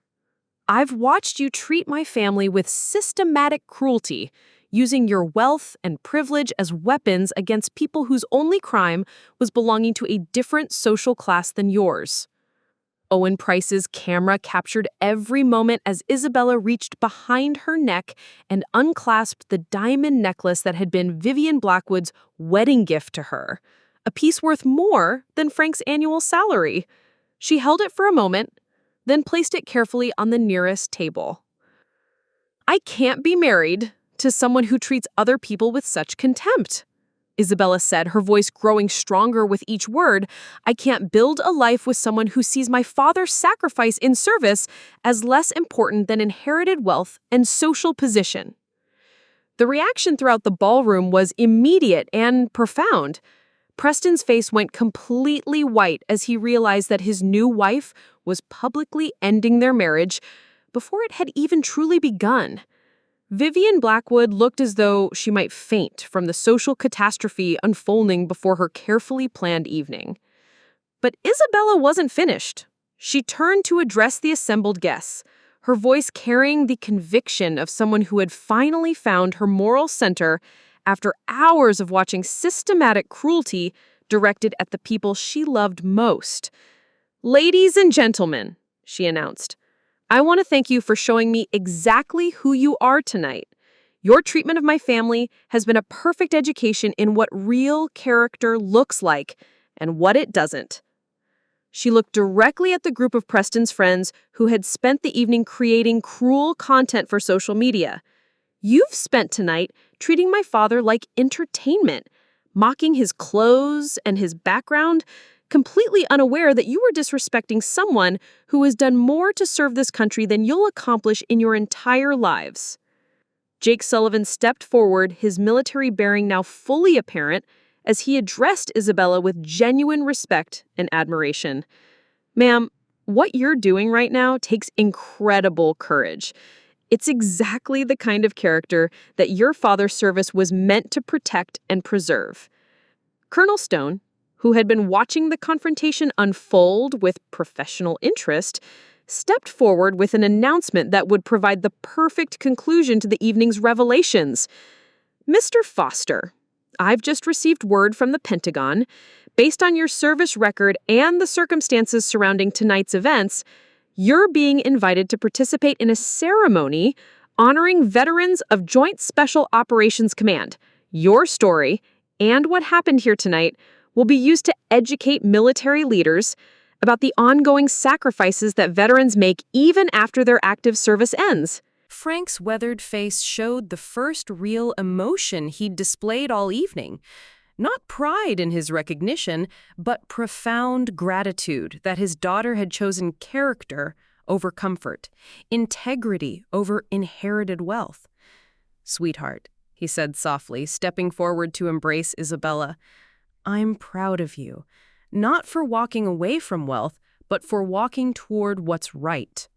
I've watched you treat my family with systematic cruelty, using your wealth and privilege as weapons against people whose only crime was belonging to a different social class than yours." Owen Price's camera captured every moment as Isabella reached behind her neck and unclasped the diamond necklace that had been Vivian Blackwood's wedding gift to her, a piece worth more than Frank's annual salary. She held it for a moment, then placed it carefully on the nearest table. "I can't be married to someone who treats other people with such contempt," Isabella said, her voice growing stronger with each word. "I can't build a life with someone who sees my father's sacrifice in service as less important than inherited wealth and social position." The reaction throughout the ballroom was immediate and profound. Preston's face went completely white as he realized that his new wife was publicly ending their marriage before it had even truly begun. Vivian Blackwood looked as though she might faint from the social catastrophe unfolding before her carefully planned evening. But Isabella wasn't finished. She turned to address the assembled guests, her voice carrying the conviction of someone who had finally found her moral center after hours of watching systematic cruelty directed at the people she loved most. "Ladies and gentlemen," she announced, "I want to thank you for showing me exactly who you are tonight. Your treatment of my family has been a perfect education in what real character looks like and what it doesn't." She looked directly at the group of Preston's friends who had spent the evening creating cruel content for social media. "You've spent tonight treating my father like entertainment, mocking his clothes and his background, completely unaware that you were disrespecting someone who has done more to serve this country than you'll accomplish in your entire lives." Jake Sullivan stepped forward, his military bearing now fully apparent, as he addressed Isabella with genuine respect and admiration. "Ma'am, what you're doing right now takes incredible courage. It's exactly the kind of character that your father's service was meant to protect and preserve. Colonel Stone, who had been watching the confrontation unfold with professional interest, stepped forward with an announcement that would provide the perfect conclusion to the evening's revelations. Mr. Foster, I've just received word from the Pentagon. Based on your service record and the circumstances surrounding tonight's events, you're being invited to participate in a ceremony honoring veterans of Joint Special Operations Command. Your story and what happened here tonight will be used to educate military leaders about the ongoing sacrifices that veterans make even after their active service ends. Frank's weathered face showed the first real emotion he'd displayed all evening. Not pride in his recognition, but profound gratitude that his daughter had chosen character over comfort, integrity over inherited wealth. "Sweetheart," he said softly, stepping forward to embrace Isabella, "I'm proud of you, not for walking away from wealth, but for walking toward what's right."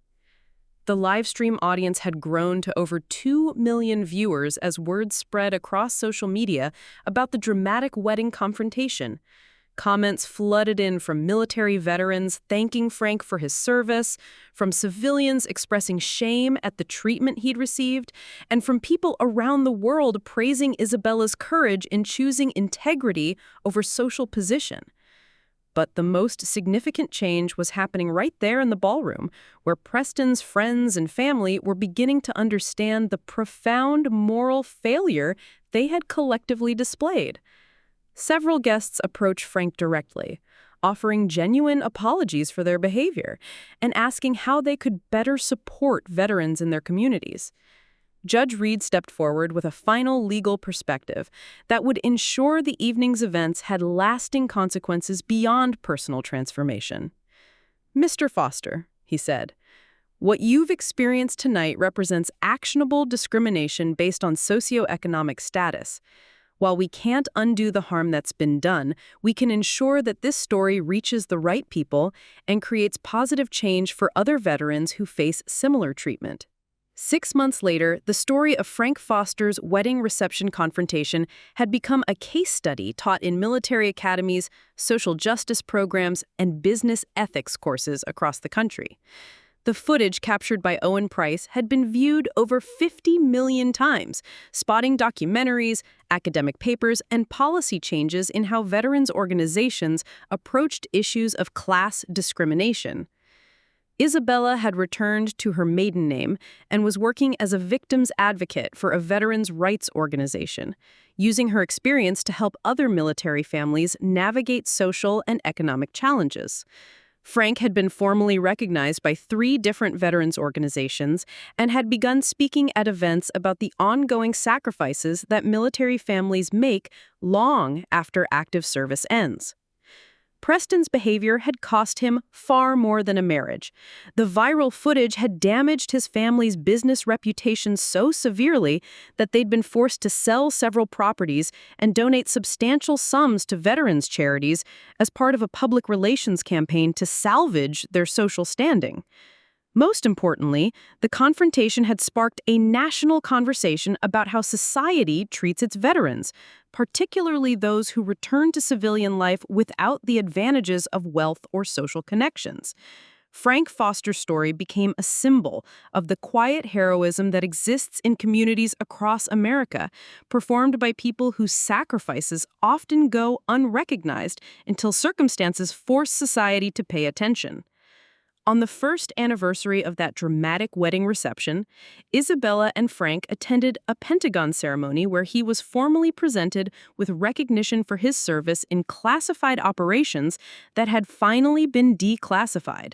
The live stream audience had grown to over 2 million viewers as word spread across social media about the dramatic wedding confrontation. Comments flooded in from military veterans thanking Frank for his service, from civilians expressing shame at the treatment he'd received, and from people around the world praising Isabella's courage in choosing integrity over social position. But the most significant change was happening right there in the ballroom, where Preston's friends and family were beginning to understand the profound moral failure they had collectively displayed. Several guests approached Frank directly, offering genuine apologies for their behavior and asking how they could better support veterans in their communities. Judge Reed stepped forward with a final legal perspective that would ensure the evening's events had lasting consequences beyond personal transformation. "Mr. Foster," he said, "what you've experienced tonight represents actionable discrimination based on socioeconomic status. While we can't undo the harm that's been done, we can ensure that this story reaches the right people and creates positive change for other veterans who face similar treatment." 6 months later, the story of Frank Foster's wedding reception confrontation had become a case study taught in military academies, social justice programs, and business ethics courses across the country. The footage captured by Owen Price had been viewed over 50 million times, spotting documentaries, academic papers, and policy changes in how veterans organizations approached issues of class discrimination. Isabella had returned to her maiden name and was working as a victims advocate for a veterans' rights organization, using her experience to help other military families navigate social and economic challenges. Frank had been formally recognized by 3 different veterans organizations and had begun speaking at events about the ongoing sacrifices that military families make long after active service ends. Preston's behavior had cost him far more than a marriage. The viral footage had damaged his family's business reputation so severely that they'd been forced to sell several properties and donate substantial sums to veterans' charities as part of a public relations campaign to salvage their social standing. Most importantly, the confrontation had sparked a national conversation about how society treats its veterans, particularly those who return to civilian life without the advantages of wealth or social connections. Frank Foster's story became a symbol of the quiet heroism that exists in communities across America, performed by people whose sacrifices often go unrecognized until circumstances force society to pay attention. On the first anniversary of that dramatic wedding reception, Isabella and Frank attended a Pentagon ceremony where he was formally presented with recognition for his service in classified operations that had finally been declassified.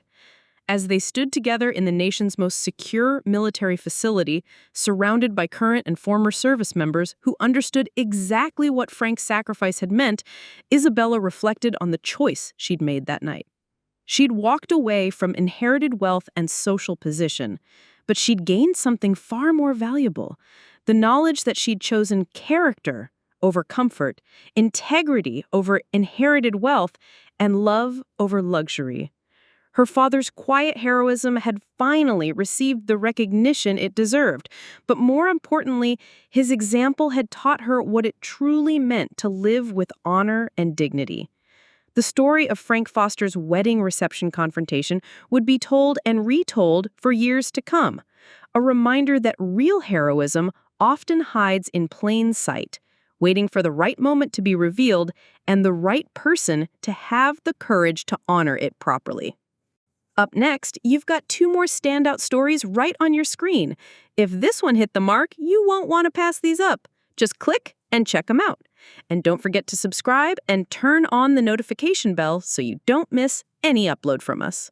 As they stood together in the nation's most secure military facility, surrounded by current and former service members who understood exactly what Frank's sacrifice had meant, Isabella reflected on the choice she'd made that night. She'd walked away from inherited wealth and social position, but she'd gained something far more valuable: the knowledge that she'd chosen character over comfort, integrity over inherited wealth, and love over luxury. Her father's quiet heroism had finally received the recognition it deserved, but more importantly, his example had taught her what it truly meant to live with honor and dignity. The story of Frank Foster's wedding reception confrontation would be told and retold for years to come, a reminder that real heroism often hides in plain sight, waiting for the right moment to be revealed and the right person to have the courage to honor it properly. Up next, you've got 2 more standout stories right on your screen. If this one hit the mark, you won't want to pass these up. Just click and check them out. And don't forget to subscribe and turn on the notification bell so you don't miss any upload from us.